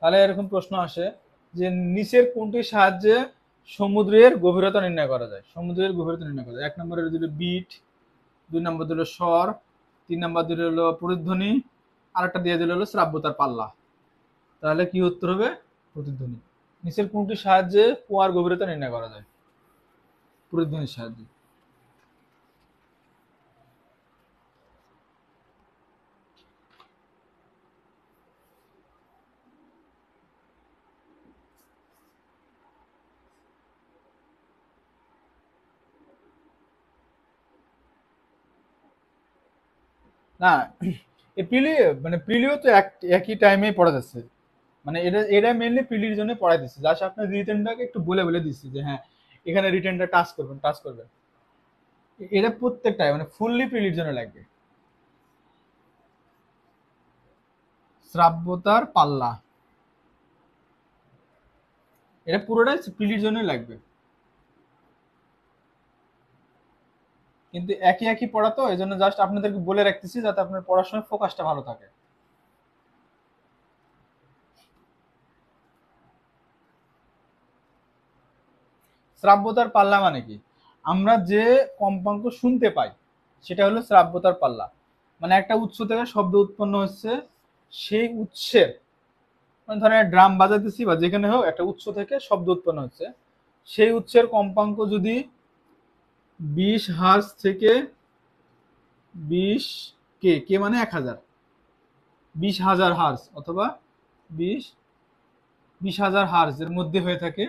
তাহলে এরকম প্রশ্ন আসে যে নিচের কোনটির সাহায্যে সমুদ্রের গভীরতা নির্ণয় করা যায়? সমুদ্রের গভীরতা নির্ণয় করা যায়, এক নম্বর দিল বিট, দুই নম্বর দিল স্বর, তিন নম্বর দিল হলো প্রতিধ্বনি, আর একটা দিয়ে দিল হলো শ্রাব্যতার পাল্লা। তাহলে কি উত্তর হবে? প্রতিধ্বনি। নিচের কোনটির সাহায্যে কুয়ার গভীরতা নির্ণয় করা যায়? প্রতিধ্বনির সাহায্যে। না, প্রিলি মানে প্রিলিও তো একই টাইমে পড়া যাচ্ছে, মানে এটা মেনলি প্রিলির জন্য পড়াই দিচ্ছে, জাস্ট আপনার রিটেনটাকে একটু বলে বলে দিচ্ছি যে হ্যাঁ এখানে রিটেনটা টাচ করবেন, টাচ করবেন। এটা প্রত্যেকটাই মানে ফুললি প্রিলির জন্য লাগবে। শ্রাব্যতার পাল্লা, এটা পুরোটাই প্রিলির জন্য লাগবে, কিন্তু একই একই পড়া তো, এই জন্য জাস্ট আপনাদেরকে বলে রাখতেছি যাতে আপনার পড়ার সময় ফোকাসটা ভালো থাকে। শ্রাব্যতার পাল্লা মানে কি? আমরা যে কম্পাঙ্ক শুনতে পাই সেটা হলো শ্রাব্যতার পাল্লা। মানে একটা উৎস থেকে শব্দ উৎপন্ন হচ্ছে, সেই উৎসের, মানে ধরেন ড্রাম বাজাতেছি বা যেখানে হোক একটা উৎস থেকে শব্দ উৎপন্ন হচ্ছে, সেই উৎসের কম্পাঙ্ক যদি 20 হার্জ থেকে 20 কে কে মানে 1000, 20,000 হার্জ অথবা 20,000 হার্জ এর মধ্যে হয়ে থাকে,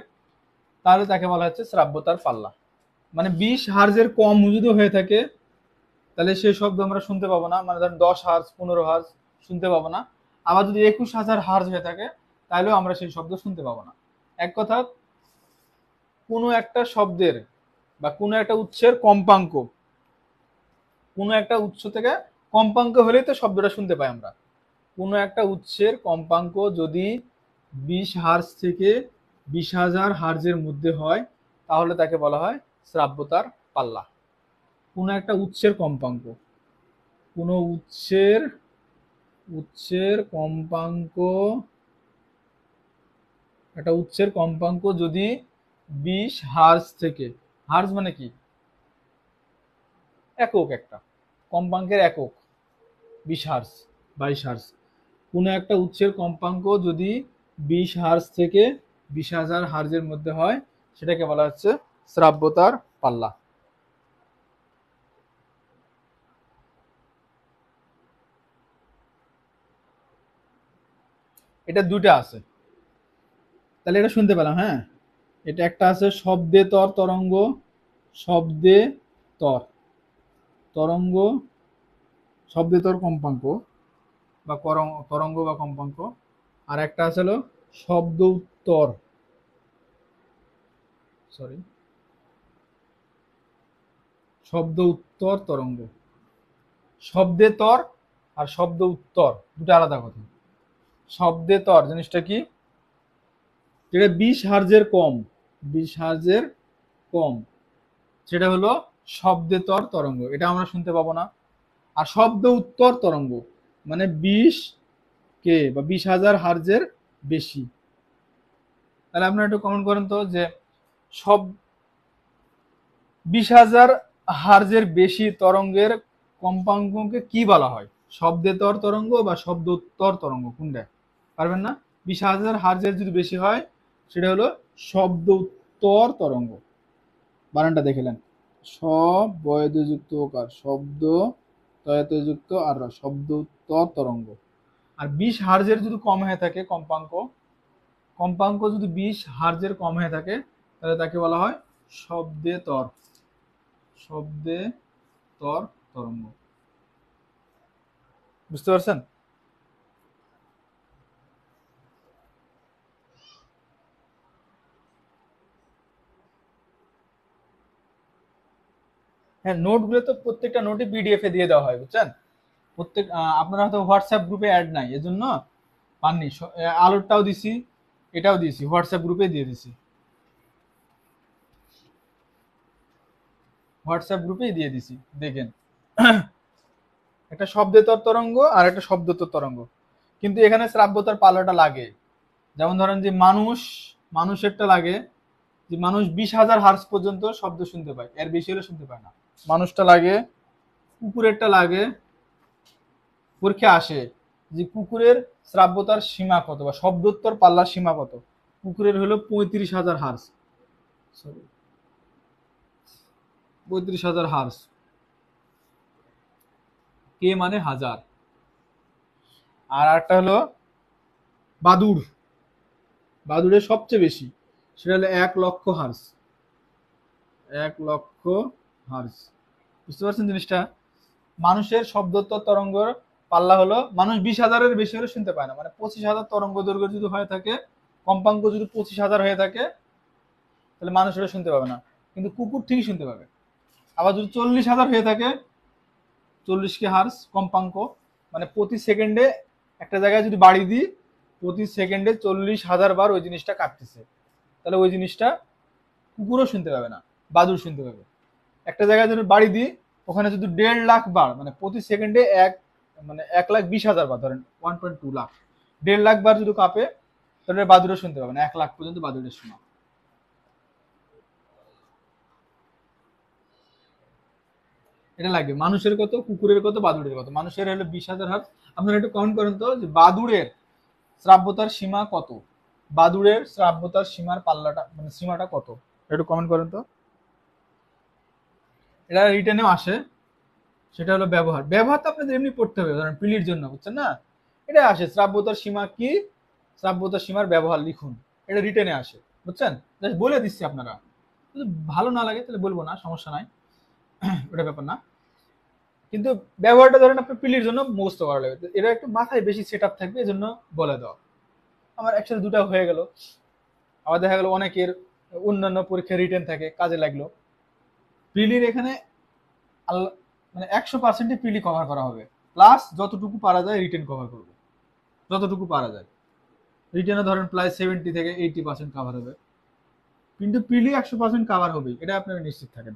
তাহলে তাকে বলা হচ্ছে শ্রাব্যতার পাল্লা। মানে 20 হার্জের কম যদি হয়ে থাকে তাহলে সেই শব্দ আমরা শুনতে পাবো না, মানে ধরেন 10 হার্জ 15 হার্জ শুনতে পাবো না। আবার যদি 21,000 হার্জ হয়ে থাকে তাহলেও আমরা সেই শব্দ শুনতে পাবো না। এক কথা, কোনো একটা শব্দের বা কোনো একটা উৎসের কম্পাঙ্ক, কোনো একটা উৎস থেকে কম্পাঙ্ক হলেই তো শব্দটা শুনতে পাই আমরা। কোনো একটা উৎসের কম্পাঙ্ক যদি 20 হার্জ থেকে 20,000 হার্জের মধ্যে হয় তাহলে তাকে বলা হয় শ্রাব্যতার পাল্লা। কোনো একটা উৎসের কম্পাঙ্ক, কোনো উৎসের কম্পাঙ্ক, একটা উৎসের কম্পাঙ্ক যদি 20 হার্জ থেকে, হার্জ মানে কি, একক, একটা কম্পাঙ্কের একক, 20 হার্জ 22 হার্জ। কোনো একটা উৎসের কম্পাঙ্ক যদি 20 হার্জ থেকে 20,000 হার্জের মধ্যে হয় সেটাকে বলা হচ্ছে শ্রাব্যতার পাল্লা। এটা দুইটা আছে, তাহলে এটা শুনতে পেলাম। হ্যাঁ, এটা একটা আছে শব্দে তর তরঙ্গ, শব্দে তর তরঙ্গ, শব্দে তর কম্পাঙ্ক বা তরঙ্গ বা কম্পাঙ্ক। আর একটা আছে হলো শব্দ উত্তর, সরি, শব্দ উত্তর তরঙ্গ। শব্দে তর আর শব্দ উত্তর দুটো আলাদা কথা। শব্দে তর জিনিসটা কি, যেটা 20 হার্জের কম, 20 হার্জের কম, সেটা হলো শব্দে তর তরঙ্গ, এটা আমরা শুনতে পাবো না। আর শব্দ উত্তর তরঙ্গ মানে 20 কে বা 20,000 হার্জের বেশি। তাহলে আপনারা একটু কমেন্ট করেন তো যে সব 20,000 হার্জের বেশি তরঙ্গের কম্পাঙ্ককে কি বলা হয়, শব্দে তর তরঙ্গ বা শব্দ উত্তর তরঙ্গ, কোনটা? পারবেন না? 20,000 হার্জের যদি বেশি হয় সেটা হলো শব্দ উত্তর তরঙ্গ। বানানটা দেখলেন, সব বয়দযুক্ত কার, শব্দ তয়তযুক্ত আর শব্দ উত্তর তরঙ্গ। আর 20 হার্জের যদি কম হয়ে থাকে কম্পাঙ্ক, কম্পাঙ্ক যদি 20 হার্জের কম হয়ে থাকে তাহলে তাকে বলা হয় শব্দে তর, শব্দে তর তরঙ্গ। বুঝতে পারছেন? হ্যাঁ, নোটগুলো তো প্রত্যেকটা নোটই পিডিএফ এ দিয়ে দেওয়া হয়, বুঝছেন? প্রত্যেক আপনারা হয়তো হোয়াটসঅ্যাপ গ্রুপে অ্যাড নাই এজন্য পাননি। আলোরটাও দিছি, এটাও দিয়েছি, হোয়াটসঅ্যাপ গ্রুপে দিয়ে দিছি, হোয়াটসঅ্যাপ গ্রুপেই দিয়ে দিছি, দেখেন। একটা শব্দেতর তরঙ্গ আর একটা শব্দতর তরঙ্গ, কিন্তু এখানে শ্রাব্যতার পাল্লাটা লাগে। যেমন ধরেন যে মানুষেরটা লাগে যে মানুষ 20,000 হার্জ পর্যন্ত শব্দ শুনতে পায়, এর বেশি হলে শুনতে পায় না। মানুষটা লাগে, কুকুরেরটা লাগে, পরীক্ষা আসে যে কুকুরের শ্রাব্যতার সীমা কত বা শব্দোত্তর পাল্লার সীমা কত। কুকুরের হলো 35,000 হার্জ, সরি 35,000 হার্জ, কে মানে হাজার। আর একটা হলো বাদুড়, বাদুড়ের সবচেয়ে বেশি, সেটা হলো 1,00,000 হার্জ, 1,00,000 হার্জ। বুঝতে পারছেন জিনিসটা? মানুষের শব্দোত্তর তরঙ্গর পাল্লা হলো, মানুষ 20,000-এর বেশি হলে শুনতে পায় না, মানে 25,000 তরঙ্গ দৈর্ঘ্য যদি হয়ে থাকে, কম্পাঙ্ক যদি 25,000 হয়ে থাকে তাহলে মানুষ এটা শুনতে পাবে না, কিন্তু কুকুর ঠিকই শুনতে পাবে। আবার যদি 40,000 হয়ে থাকে, 40 হার্জ কম্পাঙ্ক, মানে প্রতি সেকেন্ডে একটা জায়গায় যদি বাড়ি দিই, প্রতি সেকেন্ডে 40,000 বার ওই জিনিসটা কাটতেছে, তাহলে ওই জিনিসটা কুকুরও শুনতে পাবে না, বাদুড় শুনতে পাবে। একটা জায়গায় যদি বাড়ি দিই, ওখানে যদি 1.5 লাখ বার, মানে প্রতি সেকেন্ডে মানে 1,20,000 বার, ধরেন 1.2 লাখ, 1.5 লাখ বার যদি কাঁপে তাহলে বাদুড়ে শুনতে পাবে না, 1 লাখ পর্যন্ত বাদুড়ের শোনা। এটা লাগবে। মানুষের কত, কুকুরের কত, বাদুড়ের কত? মানুষের হলো 20,000 হার্জ। আপনারা একটু কাউন্ট করেন তো যে বাদুড়ের শ্রাব্যতার সীমা কত, বাদুড়ের শ্রাব্যতার সীমার পাল্লাটা মানে সীমাটা কত, একটু কমেন্ট করেন তো। এটা রিটেনেও আসে, সেটা হলো ব্যবহার। ব্যবহার তো আপনাদের এমনি পড়তে হবে, ধরেন পিলির জন্য, বুঝছেন না? এটা আসে শ্রাব্যতার সীমা কি, শ্রাব্যতার সীমার ব্যবহার লিখুন, এটা রিটেনে আসে, বুঝছেন? জাস্ট বলে দিচ্ছি, আপনারা যদি ভালো না লাগে তাহলে বলবো না, সমস্যা নাই, ওটা ব্যাপার না। কিন্তু ব্যবহারটা ধরেন আপনার পিলির জন্য মুখস্থ করা লাগবে, তো এটা একটু মাথায় বেশি সেট আপ থাকবে, এই জন্য বলে দেওয়া। আমার একসাথে দুটা হয়ে গেল। আবার দেখা গেল অনেকের অন্যান্য পরীক্ষা রিটেন থাকে, কাজে লাগলো। পিলির এখানে মানে 100% পিলি কভার করা হবে, প্লাস যতটুকু পারা যায় রিটেন কভার করবে, যতটুকু পারা যায়। রিটেনে ধরেন প্রায় 70 থেকে 80% কাভার হবে, কিন্তু পিলি 100% কাভার হবে, এটা আপনারা নিশ্চিত থাকেন।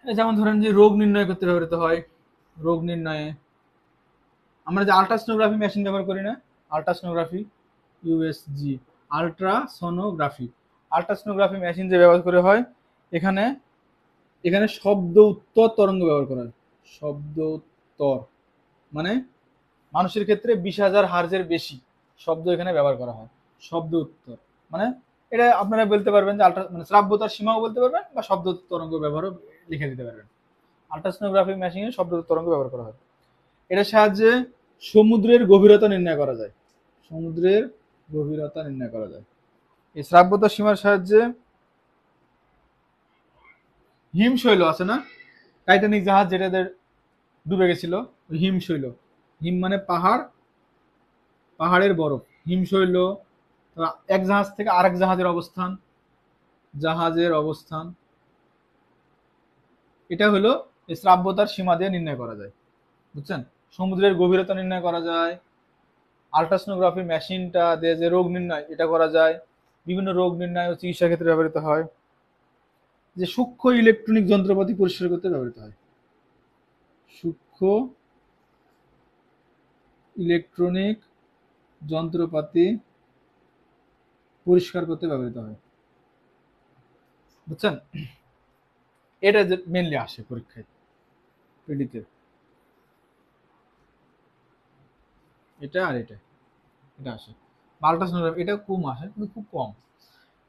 যেমন ধরেন যে রোগ নির্ণয় করতে ব্যবহৃত হয়, রোগ নির্ণয়ে আমরা যে আল্ট্রাসোনোগ্রাফি মেশিন ব্যবহার করি না, ultrasonography, USG, ultrasonography, ultrasonography machine যে ব্যবহার করে হয়, এখানে এখানে শব্দ উত্তর তরঙ্গ ব্যবহার করা হয়। শব্দ উত্তর মানে মানুষের ক্ষেত্রে 20,000 হার্জের বেশি শব্দ এখানে ব্যবহার করা হয়। শব্দ উত্তর মানে এটা আপনারা বলতে পারবেন যে আল্ট্রা মানে শ্রাব্যতার সীমাও বলতে পারবেন, বা শব্দ তরঙ্গ ব্যবহারও লিখে দিতে পারবেন। আল্ট্রাসোনোগ্রাফি মেশিনে শব্দ তরঙ্গ ব্যবহার করা হয়। এটার সাহায্যে সমুদ্রের গভীরতা নির্ণয় করা যায়, সমুদ্রের গভীরতা নির্ণয় করা যায় এই শ্রাব্যতার সীমার সাহায্যে। হিমশৈল আছে না, টাইটানিক জাহাজ যেটাদের ডুবে গেছিল, ওই হিমশৈল, হিম মানে পাহাড়, পাহাড়ের বরফ, হিমশৈল। এক জাহাজ থেকে আরেক জাহাজের অবস্থান, জাহাজের অবস্থান, এটা হলো এই শ্রাব্যতার সীমা দিয়ে নির্ণয় করা যায়, বুঝছেন? সমুদ্রের গভীরতা নির্ণয় করা যায়, আল্ট্রাসোনোগ্রাফি মেশিনটা দিয়ে যে রোগ নির্ণয় এটা করা যায়, বিভিন্ন রোগ নির্ণয় ও চিকিৎসা ক্ষেত্রে ব্যবহৃত হয়। যে সূক্ষ্ম ইলেকট্রনিক যন্ত্রপাতি পরিষ্কার করতে ব্যবহৃত হয়, সূক্ষ্ম ইলেকট্রনিক যন্ত্রপাতি পরিষ্কার করতে ব্যবহৃত হয়, বুঝছেন? এটা যে মেনলি আসে পরীক্ষায় পিডিতে, এটা আর এটা, এটা আসে। আল্ট্রাসোনোগ্রাফি এটা কম আসে, কিন্তু খুব কম।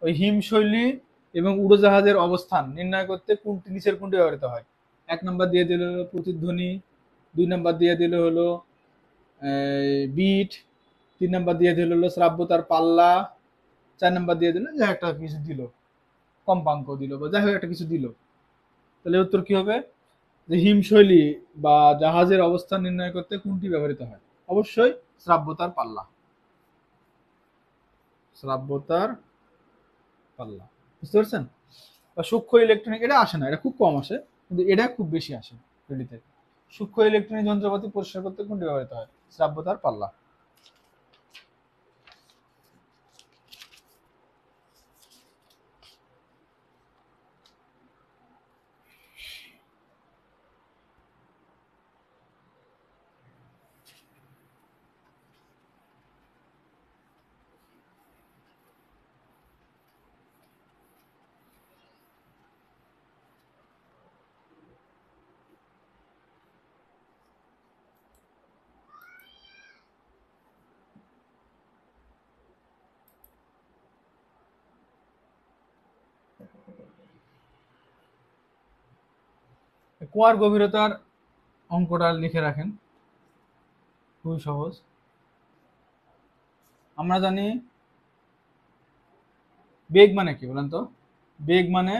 ওই হিমশৈলী এবং উড়োজাহাজের অবস্থান নির্ণয় করতে কোনটি নিচের কোনটি ব্যবহৃত হয়? 1 নম্বর দিয়ে দিল হলো প্রতিধ্বনি, 2 নম্বর দিয়ে দিল হলো বিট, 3 নম্বর দিয়ে দিল হলো শ্রাব্যতার পাল্লা, 4 নম্বর দিয়ে দিল যে একটা কিছু দিল, কম্পাঙ্ক দিল, বা যাই হোক একটা কিছু দিল। তাহলে উত্তর কি হবে? যে হিমশৈলী বা জাহাজের অবস্থান নির্ণয় করতে কোনটি ব্যবহৃত হয়? অবশ্যই শ্রাব্যতার পাল্লা, শ্রাব্যতার পাল্লা, বুঝতে পারছেন? বা সূক্ষ্ম ইলেকট্রনিক এটা আসে না, এটা খুব কম আসে, কিন্তু এটা খুব বেশি আসে রেডিতে। সূক্ষ্ম ইলেকট্রনিক যন্ত্রপাতি পরিষ্কার করতে কোনটি ব্যবহৃত হয়? শ্রাব্যতার পাল্লা। কুয়ার গভীরতার অঙ্কটা লিখে রাখেন, খুবই সহজ। আমরা জানি বেগ মানে কি বলেন তো? বেগ মানে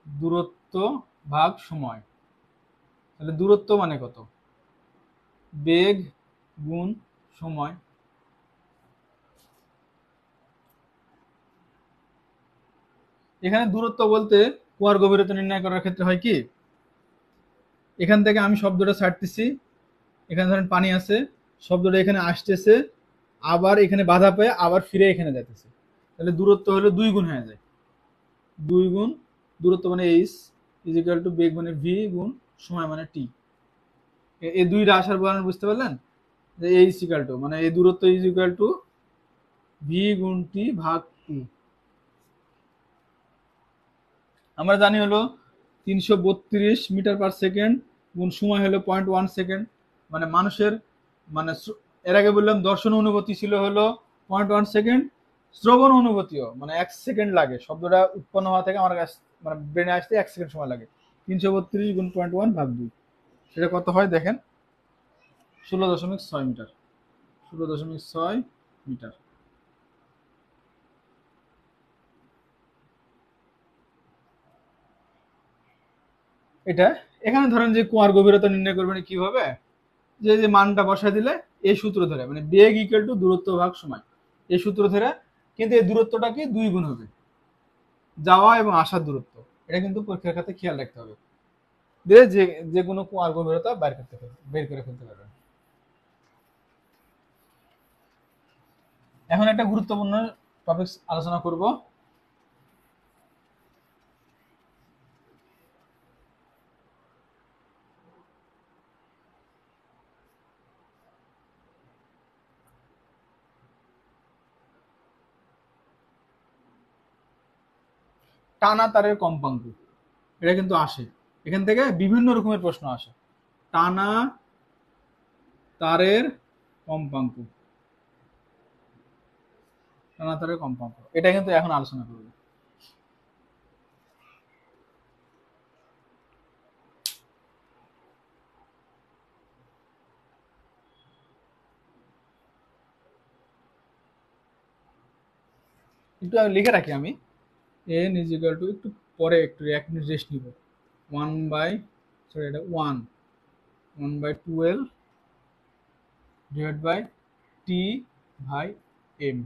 দূরত্ব ভাগ সময়। তাহলে দূরত্ব মানে কত? বেগ গুণ সময়। এখানে দূরত্ব বলতে কুয়ার গভীরতা নির্ণয় করার ক্ষেত্রে হয় কি, এখান থেকে আমি শব্দটা ছাড়তেছি, এখানে ধরেন পানি আছে, শব্দটা এখানে আসতেছে, আবার এখানে বাধা পেয়ে আবার ফিরে এখানে যাইতেছে, তাহলে দূরত্ব হলো 2 গুণ হয়ে যায়। 2 গুণ দূরত্ব মানে এইচ ইজিক্যাল টু বেগ মানে ভি গুণ সময় মানে টি। এই দুইটা আসার বয়ান বুঝতে পারলেন? যে এ ইজ ইকুয়াল টু, মানে এই দূরত্ব ইজ ইকুয়াল টু ভি গুণ টি ভাগ টু। আমরা জানি হলো 332 মিটার/সেকেন্ড গুণ সময় হলো 0.1 সেকেন্ড। মানে মানুষের মানে এর আগে বললাম দর্শন অনুভূতি ছিল হলো 0.1 সেকেন্ড, শ্রবণ অনুভূতিও মানে 1 সেকেন্ড লাগে, শব্দটা উৎপন্ন হওয়া থেকে আমার কাছে মানে ব্রেনে আসতে 1 সেকেন্ড সময় লাগে। 332 গুণ 0.1 ভাগ 2, সেটা কত হয় দেখেন, 16.6 মিটার। 16.6 মিটার। এটা এখানে ধরেন যে কুয়ার গভীরতা নির্ণয় করবেন কিভাবে, যে যে মানটা বসায় দিলে এই সূত্র ধরে, মানে বেগ ইকুয়াল টু দূরত্ব ভাগ সময়, এই সূত্র ধরে, কিন্তু এই দূরত্বটা কি 2 গুণ হবে, যাওয়া এবং আসার দূরত্ব। এটা কিন্তু পরীক্ষার খাতে খেয়াল রাখতে হবে, দিয়ে যে যে কোনো কুয়ার গভীরতা বের করে ফেলতে পারবেন। এখন একটা গুরুত্বপূর্ণ টপিক আলোচনা করব, টানা তারের কম্পাঙ্ক। এটা কিন্তু আসে, এখান থেকে বিভিন্ন রকমের প্রশ্ন আসে। টানা তারের কম্পাঙ্ক, টানা তারের কম্পাঙ্ক, এটা কিন্তু এখন আলোচনা করব। একটু লিখে রাখি আমি, এন ইজ ইকুয়াল টু, একটু পরে একটু 1 মিনিট রেস্ট নিব, 1/12 divide by T by M.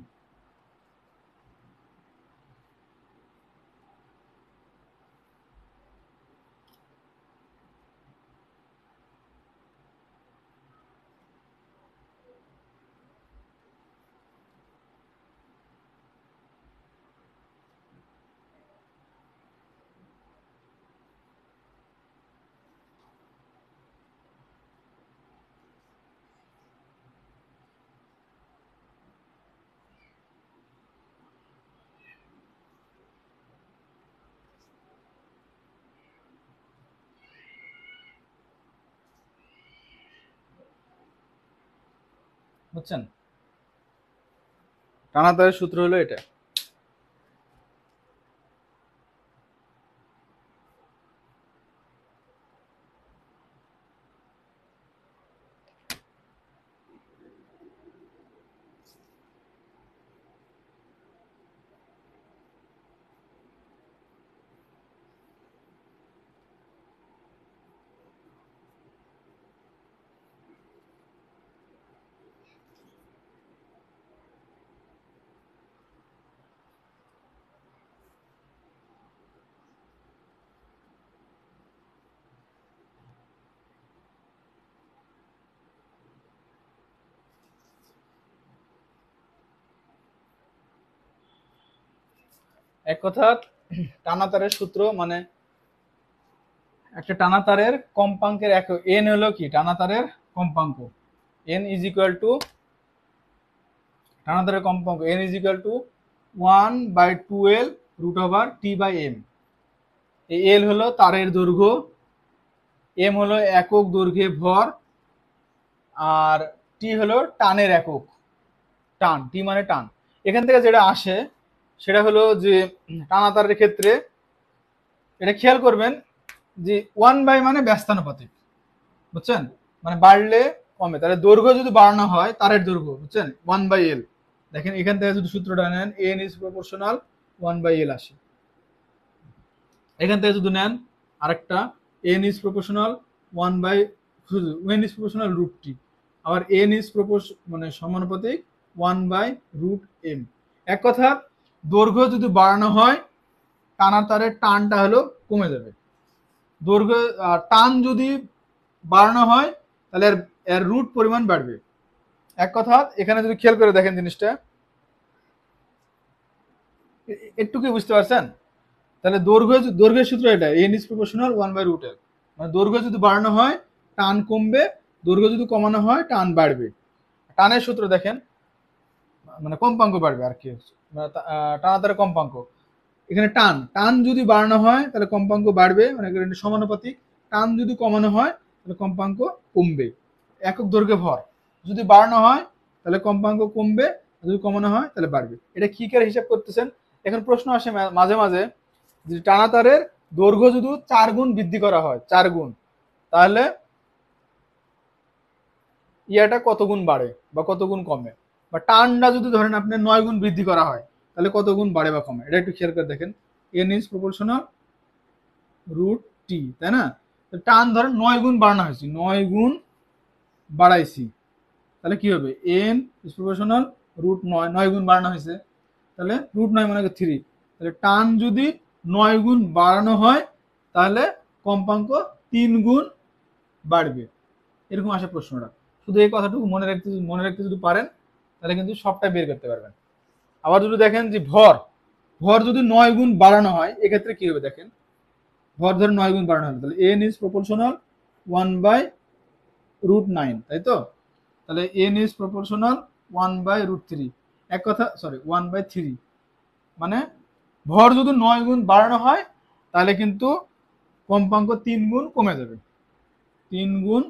বুঝছেন, টানা তারের সূত্র হলো এটা। এক কথা, টানা তারের সূত্র মানে একটা টানা তারের কম্পাঙ্কের এক এন হলো কি, টানা তারের কম্পাঙ্ক। এন ইজ ইকুয়াল টু, টানা তারের কম্পাঙ্ক n is equal to 1/12 root over T by M. এই এল হলো তারের দৈর্ঘ্য, এম হলো একক দৈর্ঘ্যে ভর, আর টি হলো টানের একক, টান, টি মানে টান। এখান থেকে যেটা আসে সেটা হলো যে টানা তারের ক্ষেত্রে এটা খেয়াল করবেন যে 1/, মানে ব্যস্তানুপাতিক, বুঝছেন, মানে বাড়লে কমে, তাহলে দৈর্ঘ্য যদি বাড়ানো হয় তারের দৈর্ঘ্য, বুঝছেন, 1/l। দেখেন এখান থেকে যদি সূত্রটা নেন, এন ইজ প্রপোর্শনাল 1/l আসে। এখান থেকে যদি নেন আরেকটা, n is proportional 1/, root T, আবার এন ইজ মানে সমানুপাতিক 1/√m। এক কথা, দৈর্ঘ্য যদি বাড়ানো হয় টানা তারের টানটা হলো কমে যাবে, দৈর্ঘ্য টান যদি বাড়ানো হয় তাহলে এর রুট পরিমাণ বাড়বে। এক কথা, এখানে যদি খেয়াল করে দেখেন জিনিসটা একটু কি বুঝতে পারছেন, তাহলে দৈর্ঘ্যের সূত্র এটা, এন ইজ প্রপোর্শনাল 1/√l, মানে দৈর্ঘ্য যদি বাড়ানো হয় টান কমবে, দৈর্ঘ্য যদি কমানো হয় টান বাড়বে। টানের সূত্র দেখেন, মানে কম্পাঙ্ক বাড়বে আর কি, টানাতারে কম্পাঙ্ক। এখানে টান টান যদি বাড়ানো হয় তাহলে কম্পাঙ্ক বাড়বে, মানে সমানুপাতিক। টান যদি কমানো হয় তাহলে কম্পাঙ্ক কমবে। একক দৈর্ঘ্যে ভর যদি বাড়ানো হয় তাহলে কম্পাঙ্ক কমবে, যদি কমানো হয় তাহলে বাড়বে। এটা কি করে হিসাব করতেছেন? এখন প্রশ্ন আসে মাঝে মাঝে যে টানা তারের দৈর্ঘ্য যদি 4 গুণ বৃদ্ধি করা হয়, 4 গুণ, তাহলে ইয়াটা কত গুণ বাড়ে বা কত গুণ কমে। বা টানটা যদি ধরেন আপনি 9 গুণ বৃদ্ধি করা হয় তাহলে কত গুণ বাড়ে বা কমে, এটা একটু খেয়াল করে দেখেন। N is proportional root T, তাই না? টান ধরেন 9 গুণ বাড়ানো হয়েছে, 9 গুণ বাড়াইছি, তাহলে কি হবে? এন ইজ প্রপোর্শনাল রুট 9, 9 গুণ বাড়ানো হয়েছে, তাহলে রুট 9 মানে 3। তাহলে টান যদি 9 গুণ বাড়ানো হয় তাহলে কম্পাঙ্ক 3 গুণ বাড়বে। এরকম আসে প্রশ্নটা। শুধু এই কথাটুকু মনে রাখতে যদি পারেন তাহলে কিন্তু সবটা বের করতে পারবেন। আবার যদি দেখেন যে ভর ভর যদি 9 গুণ বাড়ানো হয়, এক্ষেত্রে কি হবে দেখেন। ভর ধরে 9 গুণ বাড়ানো হবে, তাহলে এন ইজ প্রপোর্শনাল 1/√9, তাই তো? তাহলে এন ইজ প্রপোর্শনাল 1/√3, এক কথা সরি 1/3, মানে ভর যদি 9 গুণ বাড়ানো হয় তাহলে কিন্তু কম্পাঙ্ক 3 গুণ কমে যাবে, 3 গুণ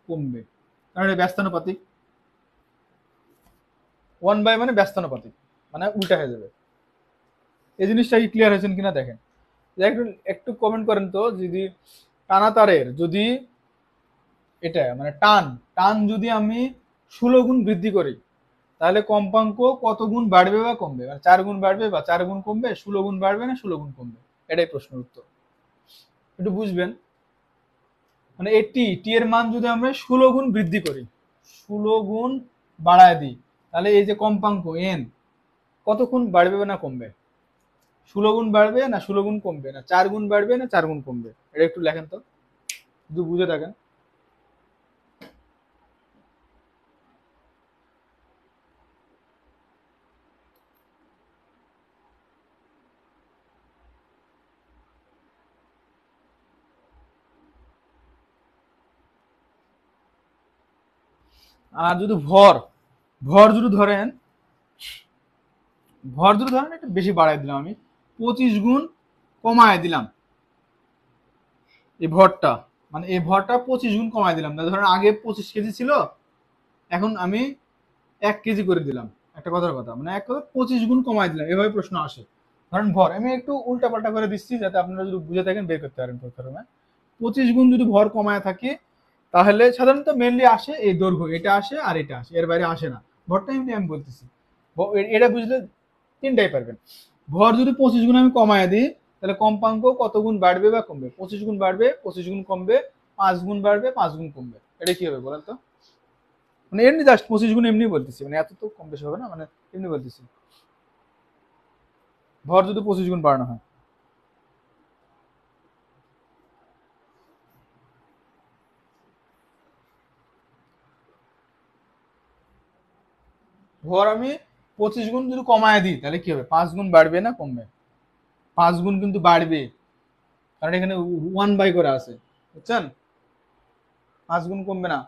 কমবে, কারণ এটা ব্যস্তানুপাতিক। 1 বাই মানে ব্যস্তানুপাতিক, মানে উল্টা হয়ে যাবে। এই জিনিসটা কি ক্লিয়ার হয়েছেন কিনা দেখেন। একটু একটু কমেন্ট করেন তো, যদি টানা তারের যদি এটা মানে টান টান যদি আমি 16 গুণ বৃদ্ধি করি তাহলে কম্পাঙ্ক কত গুণ বাড়বে বা কমবে? মানে 4 গুণ বাড়বে বা 4 গুণ কমবে, 16 গুণ বাড়বে না 16 গুণ কমবে? এটাই প্রশ্নের উত্তর, একটু বুঝবেন। মানে টি এর মান যদি আমরা 16 গুণ বৃদ্ধি করি, 16 গুণ বাড়ায় দিই, তাহলে এই যে কম্পাঙ্ক এন কত গুণ বাড়বে না কমবে? 16 গুণ বাড়বে না 16 গুণ কমবে, না 4 গুণ বাড়বে না 4 গুণ কমবে? এটা একটু লেখেন তো, যদি বুঝে থাকেন। আর যদি ভর ভর যদি ধরেন একটু বেশি বাড়াই দিলাম, আমি 25 গুণ কমায় দিলাম এই ভরটা, মানে এই ভরটা 25 গুণ কমায় দিলাম। ধরেন আগে 25 কেজি ছিল, এখন আমি 1 কেজি করে দিলাম। একটা কথার কথা, মানে এক কথা 25 গুণ কমায় দিলাম, এভাবে প্রশ্ন আসে। ধরেন ভর আমি একটু উল্টা পাল্টা করে দিচ্ছি যাতে আপনারা যদি বুঝে থাকেন বের করতে পারেন প্রথমে। 25 গুণ যদি ভর কমায় থাকে তাহলে সাধারণত মেনলি আসে এই দৈর্ঘ্য, এটা আসে আর এটা আসে, এর বাইরে আসে না। ভরটা এমনি আমি বলতেছি, এটা বুঝলে তিনটাই পারবেন। ভর যদি 25 গুণ আমি কমায় দিই তাহলে কম্পাঙ্ক কত গুণ বাড়বে বা কমবে? 25 গুণ বাড়বে, 25 গুণ কমবে, 5 গুণ বাড়বে, 5 গুণ কমবে। এটা কি হবে বলেন তো? মানে এমনি জাস্ট 25 গুণ এমনি বলতেছি, মানে এত তো কম বেশি হবে না, মানে এমনি বলতেছি। ভর যদি 25 গুণ বাড়ানো হয়, ভর আমি 25 গুণ যদি কমায় দিই তাহলে কি হবে? 5 গুণ বাড়বে না কমবে? 5 গুণ কিন্তু বাড়বে, কারণ এখানে 1 বাই করে আছে, বুঝছেন? 5 গুণ কমবে না,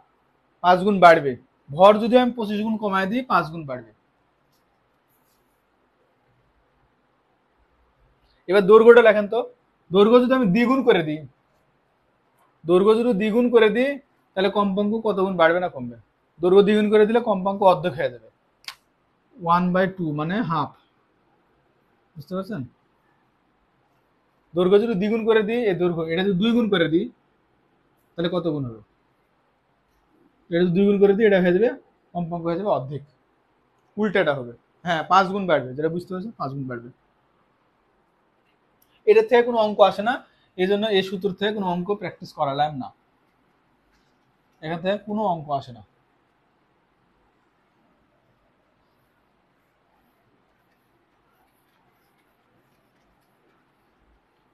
5 গুণ বাড়বে। ভর যদি আমি 25 গুণ কমায় দিই 5 গুণ বাড়বে। এবার দৈর্ঘ্যটা লেখেন তো। দৈর্ঘ্য যদি আমি দ্বিগুণ করে দিই, তাহলে কম্পাঙ্ক কত গুণ বাড়বে না কমবে? দৈর্ঘ্য দ্বিগুণ করে দিলে কম্পাঙ্ক অর্ধেক হয়ে যাবে, 1/2 মানে হাফ, বুঝতে পারছেন? দৈর্ঘ্য যদি দ্বিগুণ করে দিই, এই দৈর্ঘ্য এটা যদি 2 গুণ করে দিই তাহলে কত গুণ হবে? এটা যদি 2 গুণ করে দিই এটা হয়ে যাবে, কম্পাঙ্ক হয়ে যাবে অর্ধেক, উল্টাটা হবে। হ্যাঁ 5 গুণ বাড়বে, যেটা বুঝতে পারছেন, 5 গুণ বাড়বে। এটার থেকে কোনো অঙ্ক আসে না, এই জন্য এই সূত্র থেকে কোনো অঙ্ক প্র্যাকটিস করালাম না, এখান থেকে কোনো অঙ্ক আসে না।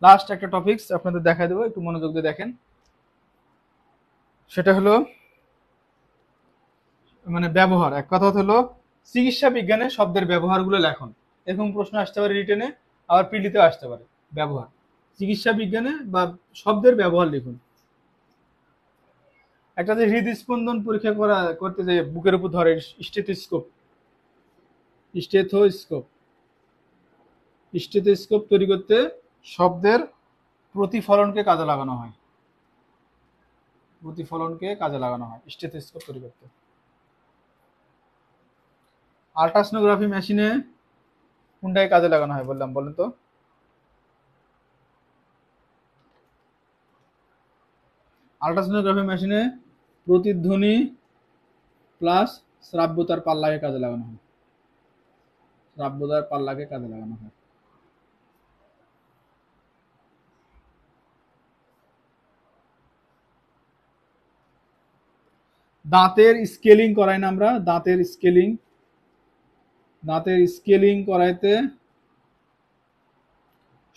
লাস্ট একটা টপিকস আপনাদের দেখা দেবো, একটু মনোযোগ দিয়ে দেখেন। সেটা হলো মানে ব্যবহার। এক কথা হলো চিকিৎসা বিজ্ঞানে শব্দের ব্যবহারগুলো লেখন। এরকম প্রশ্ন আসতে পারে রিটেনে, আবার পিডিতেও আসতে পারে। ব্যবহার, চিকিৎসা বিজ্ঞানে বা শব্দের ব্যবহার লিখুন। একটা যে হৃদস্পন্দন পরীক্ষা করতে যে বুকের উপর ধরে স্টেথোস্কোপ, স্টেথোস্কোপ স্টেথোস্কোপ তৈরি করতে শব্দের প্রতিফলনকে কাজে লাগানো হয়, প্রতিফলনকে কাজে লাগানো হয় স্টেথোস্কোপ তৈরি করতে। আল্ট্রাসোনোগ্রাফি মেশিনে কোনটাকে কাজে লাগানো হয় বললাম, বলেন তো? আল্ট্রাসোনোগ্রাফি মেশিনে প্রতিধ্বনি প্লাস শ্রাব্যতার পাল্লাকে কাজে লাগানো হয়, শ্রাব্যতার পাল্লাকে কাজে লাগানো হয়। দাঁতের স্কেলিং করাই না আমরা, দাঁতের স্কেলিং, দাঁতের স্কেলিং করাইতে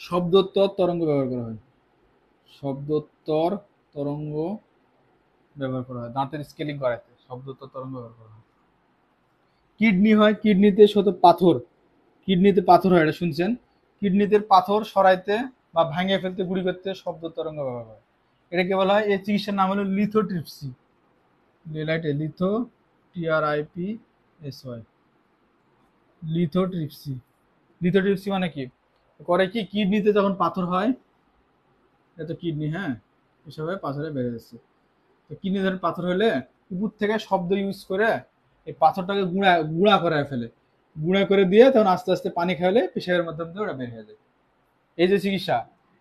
শব্দোত্তর তরঙ্গ ব্যবহার করা হয়, শব্দোত্তর তরঙ্গ ব্যবহার করা হয় দাঁতের স্কেলিং করাইতে, শব্দোত্তর তরঙ্গ ব্যবহার করা হয়। কিডনি হয়, কিডনিতে শত পাথর, কিডনিতে পাথর হয়, এটা শুনছেন? কিডনিতে পাথর সরাইতে বা ভাঙে ফেলতে, গুঁড়ি করতে শব্দ তরঙ্গ ব্যবহার করে। এটাকে বলা হয়, এই চিকিৎসার নাম হলো lithotripsy, litho TRIPSY, lithotripsy. Lithotripsy মানে কি করে, কি কিডনিতে যখন পাথর হয়, এটা কিডনি, হ্যাঁ, এসবে পাথরে বেড়ে যাচ্ছে, তো কিডনি ধরেন পাথর হলে উপর থেকে শব্দ ইউজ করে এই পাথরটাকে গুঁড়া গুঁড়া করে ফেলে, গুঁড়া করে দিয়ে তখন আস্তে আস্তে পানি খাওয়ালে পেশাবের মাধ্যমে দিয়ে ওটা বের হয়ে যায়। এই যে চিকিৎসা,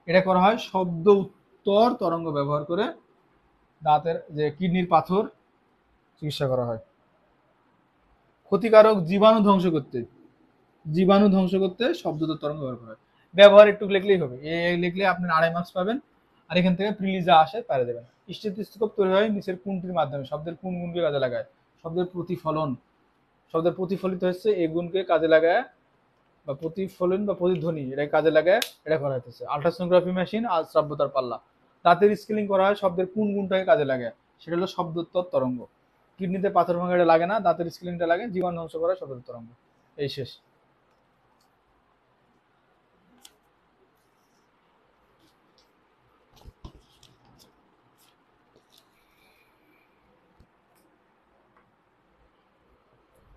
এটা করা হয় শব্দ উত্তর তরঙ্গ ব্যবহার করে, দাঁতের যে কিডনির পাথর চিকিৎসা করা হয়। ক্ষতিকারক জীবাণু ধ্বংস করতে, জীবাণু ধ্বংস করতে শব্দ তরঙ্গ ব্যবহার করা হয়। ব্যবহার একটু লিখলেই হবে, এই লিখলে আপনি 2.5 মার্কস পাবেন, আর এখান থেকে প্রিলি যা আসে পারে দেবেন। স্টেথোস্কোপ তৈরি হয় নিচের কোনটির মাধ্যমে, শব্দের কোন গুণকে কাজে লাগায়? শব্দের প্রতিফলন, শব্দের প্রতিফলিত হচ্ছে এই গুণকে কাজে লাগায়, বা প্রতিফলন বা প্রতিধ্বনি এটা কাজে লাগায় এটা করা হচ্ছে। আল্ট্রাসোনোগ্রাফি মেশিন আর শ্রাব্যতার পাল্লা। দাঁতের স্কেলিং করা হয় শব্দের কোন গুণটাকে কাজে লাগায়, সেটা হলো শব্দোত্তর তরঙ্গ। কিডনিতে পাথর ভাঙা এটা লাগে না, দাঁতের স্কেলিংটা লাগে, জীবাণু ধ্বংস করা শব্দ তরঙ্গ। এই শেষ।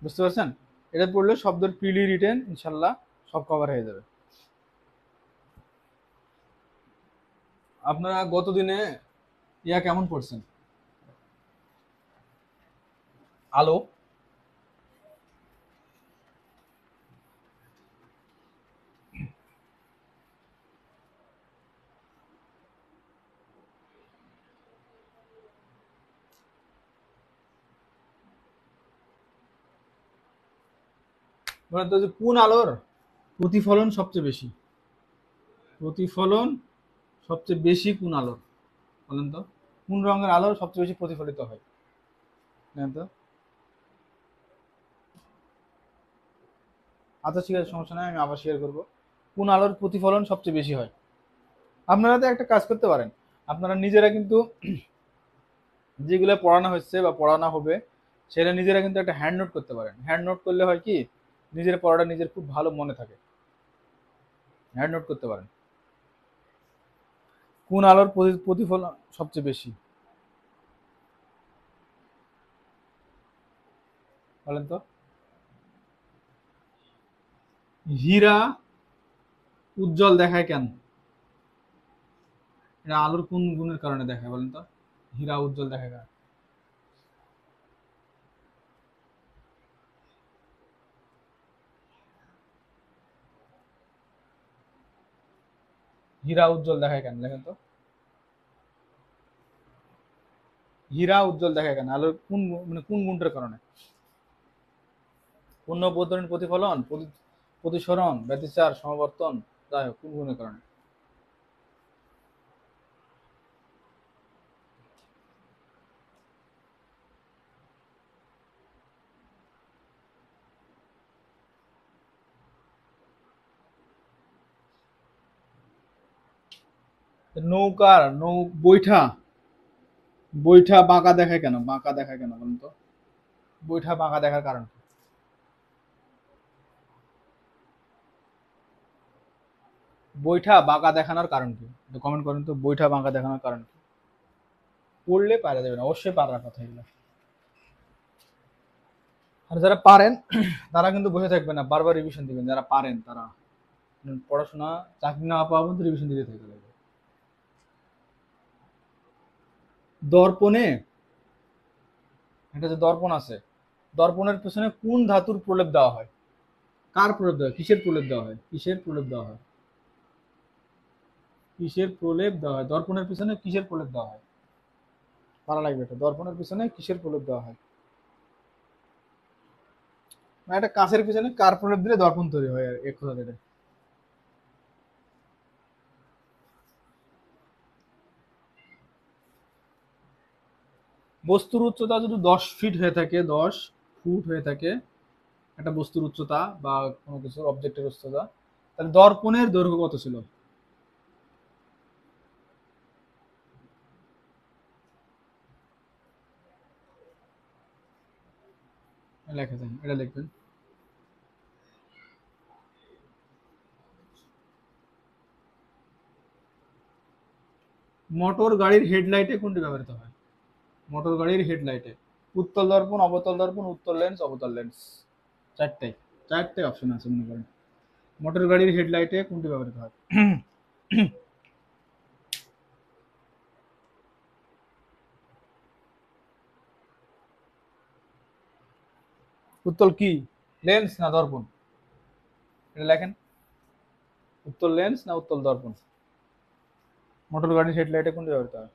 বুঝতে পারছেন? এটা পড়লে শব্দের প্রিলি রিটেন ইনশাল্লাহ সব কভার হয়ে যাবে। আপনারা গত দিনে ইয়া কেমন পড়ছেন? আলো, বলেন তো যে কোন আলোর প্রতিফলন সবচেয়ে বেশি? প্রতিফলন সবচেয়ে বেশি কোন আলোর? বলেন তো কোন রঙের আলো সবচেয়ে বেশি প্রতিফলিত হয়? জানেন তো? আচ্ছা ঠিক আছে, সমস্যা নাই, আমি আবার শেয়ার করবো। কোন আলোর প্রতিফলন সবচেয়ে বেশি হয়? আপনারা তো একটা কাজ করতে পারেন, আপনারা নিজেরা কিন্তু যেগুলো পড়ানো হচ্ছে বা পড়ানো হবে সেটা নিজেরা কিন্তু একটা হ্যান্ড নোট করতে পারেন। হ্যান্ড নোট করলে হয় কি, নিজের পড়াটা নিজের খুব ভালো মনে থাকে। হ্যান্ড নোট করতে পারেন। কোন আলোর প্রতিফলন সবচেয়ে বেশি? বলেন তো। হীরা উজ্জ্বল দেখায় কেন? এটা আলোর কোন গুণের কারণে দেখায় বলেন তো? হীরা উজ্জ্বল দেখায় কেন? হীরা উজ্জ্বল দেখায় কেন দেখেন তো? হীরা উজ্জ্বল দেখায় কেন? আলোর কোন মানে কোন গুণটার কারণে? পূর্ণ বর্ধনের প্রতিফলন, প্রতিসরণ, ব্যতিচার, সমাবর্তন, যাই হোক কোন গুণের কারণে? নৌকার বৈঠা, বৈঠা বাঁকা দেখায় কেন? বাঁকা দেখায় কেন বলুন তো? বৈঠা বাঁকা দেখার কারণ কি? বৈঠা বাঁকা দেখানোর কারণ কি? কমেন্ট করেন তো, বৈঠা বাঁকা দেখানোর কারণ কি? পড়লে পারা যাবে না, অবশ্যই পারার কথা এগুলো। আর যারা পারেন তারা কিন্তু বসে থাকবে না, বারবার রিভিশন দিবেন। যারা পারেন তারা পড়াশোনা চাকরি না পাওয়া পর্যন্ত রিভিশন দিতে থাকবে। দর্পণে, এটা যে দর্পণ আছে, দর্পণের পেছনে কোন ধাতুর প্রলেপ দেওয়া হয়? কার প্রলেপ দেওয়া হয়? কিসের প্রলেপ দেওয়া হয়? কিসের প্রলেপ দেওয়া হয়? কিসের প্রলেপ দেওয়া হয়? দর্পণের পিছনে কিসের প্রলেপ দেওয়া হয়? পারা লাগবে এটা। দর্পণের পিছনে কিসের প্রলেপ দেওয়া হয়? মানে একটা কাঁচের পিছনে কার প্রলেপ দিলে দর্পণ তৈরি হয়, এক কথা যেটা। বস্তুর উচ্চতা যদি 10 ফিট হয়ে থাকে, 10 ফুট হয়ে থাকে একটা বস্তুর উচ্চতা বা কোনো কিছু অবজেক্টের উচ্চতা, তাহলে দর্পণের দৈর্ঘ্য কত ছিল? লেখা যায়, এটা লিখবেন। মোটর গাড়ির হেডলাইটে কোনটি ব্যবহৃত হয়? মোটর গাড়ির হেডলাইটে উত্তল দর্পণ, অবতল দর্পণ, উত্তল লেন্স, অবতল লেন্স। চারটাই, চারটে অপশন আছে মনে করেন। মোটর গাড়ির হেডলাইটে কোনটি ব্যবহৃত হয়? উত্তল কি, লেন্স না দর্পণ? এটা লেখেন, উত্তল লেন্স না উত্তল দর্পণ? মোটর গাড়ির হেডলাইটে কোনটি ব্যবহৃত হয়?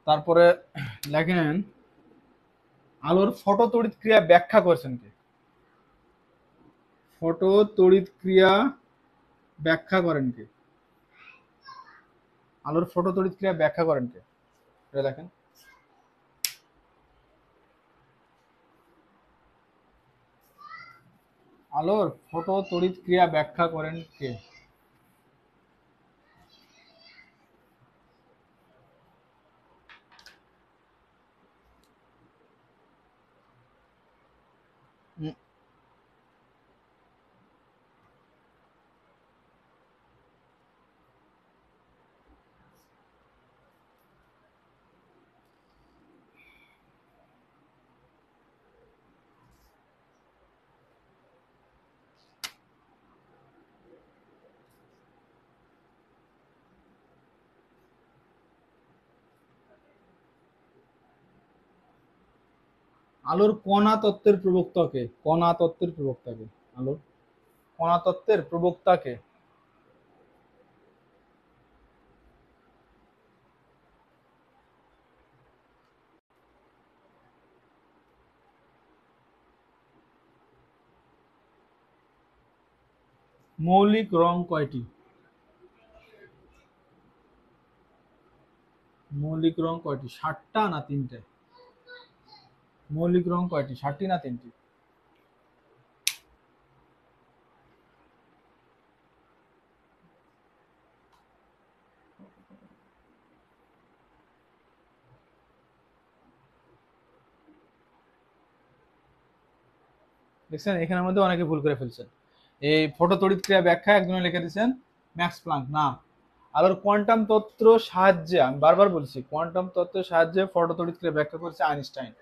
তারপরে লেখেন, আলোর ফটো তড়িৎ ক্রিয়া ব্যাখ্যা করেছেন কে? ফটো তড়িৎ ক্রিয়া ব্যাখ্যা করেন কে? আলোর ফটো তড়িৎ ক্রিয়া ব্যাখ্যা করেন কে? এটা লেখেন। আলোর ফটো তড়িৎ ক্রিয়া ব্যাখ্যা করেন কে? উম, আলোর কণা তত্ত্বের প্রবক্তা কে? কণা তত্ত্বের প্রবক্তা কে? আলোর কণা তত্ত্বের প্রবক্তা কে? মৌলিক রং কয়টি? মৌলিক রং কয়টি? 7টা না 3টে? মৌলিক রং কয়টি? 7টি না 3টি? দেখছেন এখানের মধ্যে অনেকে ভুল করে ফেলছেন। এই ফটো তড়িৎ ক্রিয়া ব্যাখ্যা একজনে লিখে দিয়েছেন ম্যাক্স প্লাঙ্ক, না। আলোর কোয়ান্টাম তত্ত্ব সাহায্যে, আমি বারবার বলছি, কোয়ান্টাম তত্ত্বের সাহায্যে ফটো তড়িৎ ক্রিয়া ব্যাখ্যা করেছে আইনস্টাইন।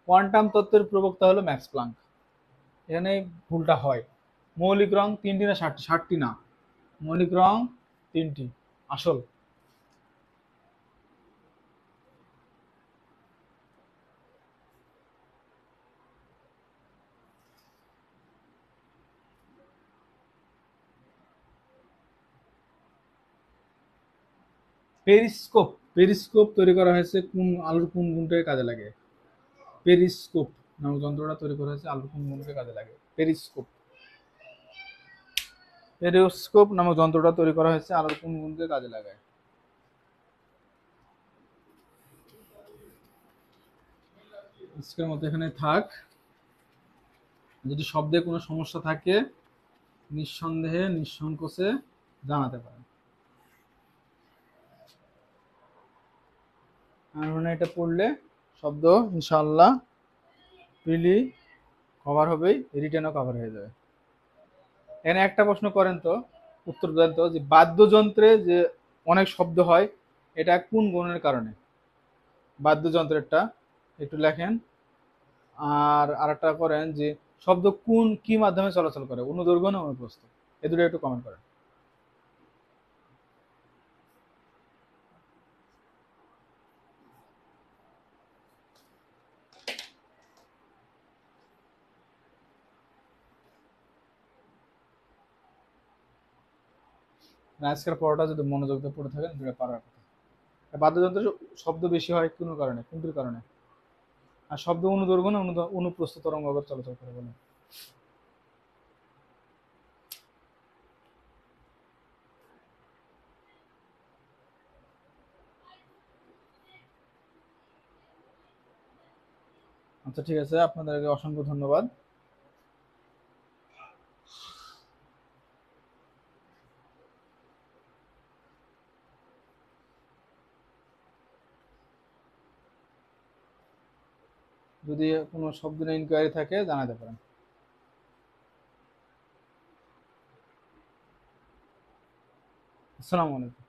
কোয়ান্টাম তত্ত্বের প্রবক্তা হলো ম্যাক্স প্লাঙ্ক। এখানে ভুলটা হয়। মৌলিক রং 3টি না 7টি? 7টি না, মৌলিক রং 3টি আসল। পেরিস্কোপ, পেরিস্কোপ তৈরি করা হয়েছে কোন আলোর কোন গুণটাকে কাজে লাগে? পেরিস্কোপ নামক যন্ত্রটা তৈরি করা হয়েছে আলোর কোন গুণকে কাজে লাগে? পেরিস্কোপ, পেরিস্কোপ নামক যন্ত্রটা তৈরি করা হয়েছে আলোর কোন গুণকে কাজে লাগায়? আজকের মতো এখানে থাক। যদি শব্দে কোনো সমস্যা থাকে নিঃসন্দেহে নিঃসংকোচে জানাতে পারেন। আর মানে এটা পড়লে শব্দ ইনশাআল্লাহ প্রিলি কভার হবেই, রিটেনও কভার হয়ে যাবে। এখানে একটা প্রশ্ন করেন তো, উত্তর দেন তো, যে বাদ্যযন্ত্রে যে অনেক শব্দ হয় এটা কোন গুণের কারণে? বাদ্যযন্ত্রেরটা একটু লেখেন। আর আরেকটা করেন যে শব্দ কোন কি মাধ্যমে চলাচল করে, অনুদৈর্ঘ্য না অনুপ্রস্থ? এ দুটো একটু কমেন্ট করেন। আজকের পড়াটা যদি মনোযোগ দিয়ে পড়ে থাকেন এটা পারার কথা। বাদ্যযন্ত্রের শব্দ বেশি হয় কোন কারণে, কোনটির কারণে? আর শব্দ অনুদৈর্ঘ্য না অনুপ্রস্থ তরঙ্গ আবার চলাচল করে বলেন। আচ্ছা ঠিক আছে, আপনাদেরকে অসংখ্য ধন্যবাদ। যদি কোনো শব্দ নিয়ে ইনকোয়ারি থাকে জানাতে পারেন। আসসালামু আলাইকুম।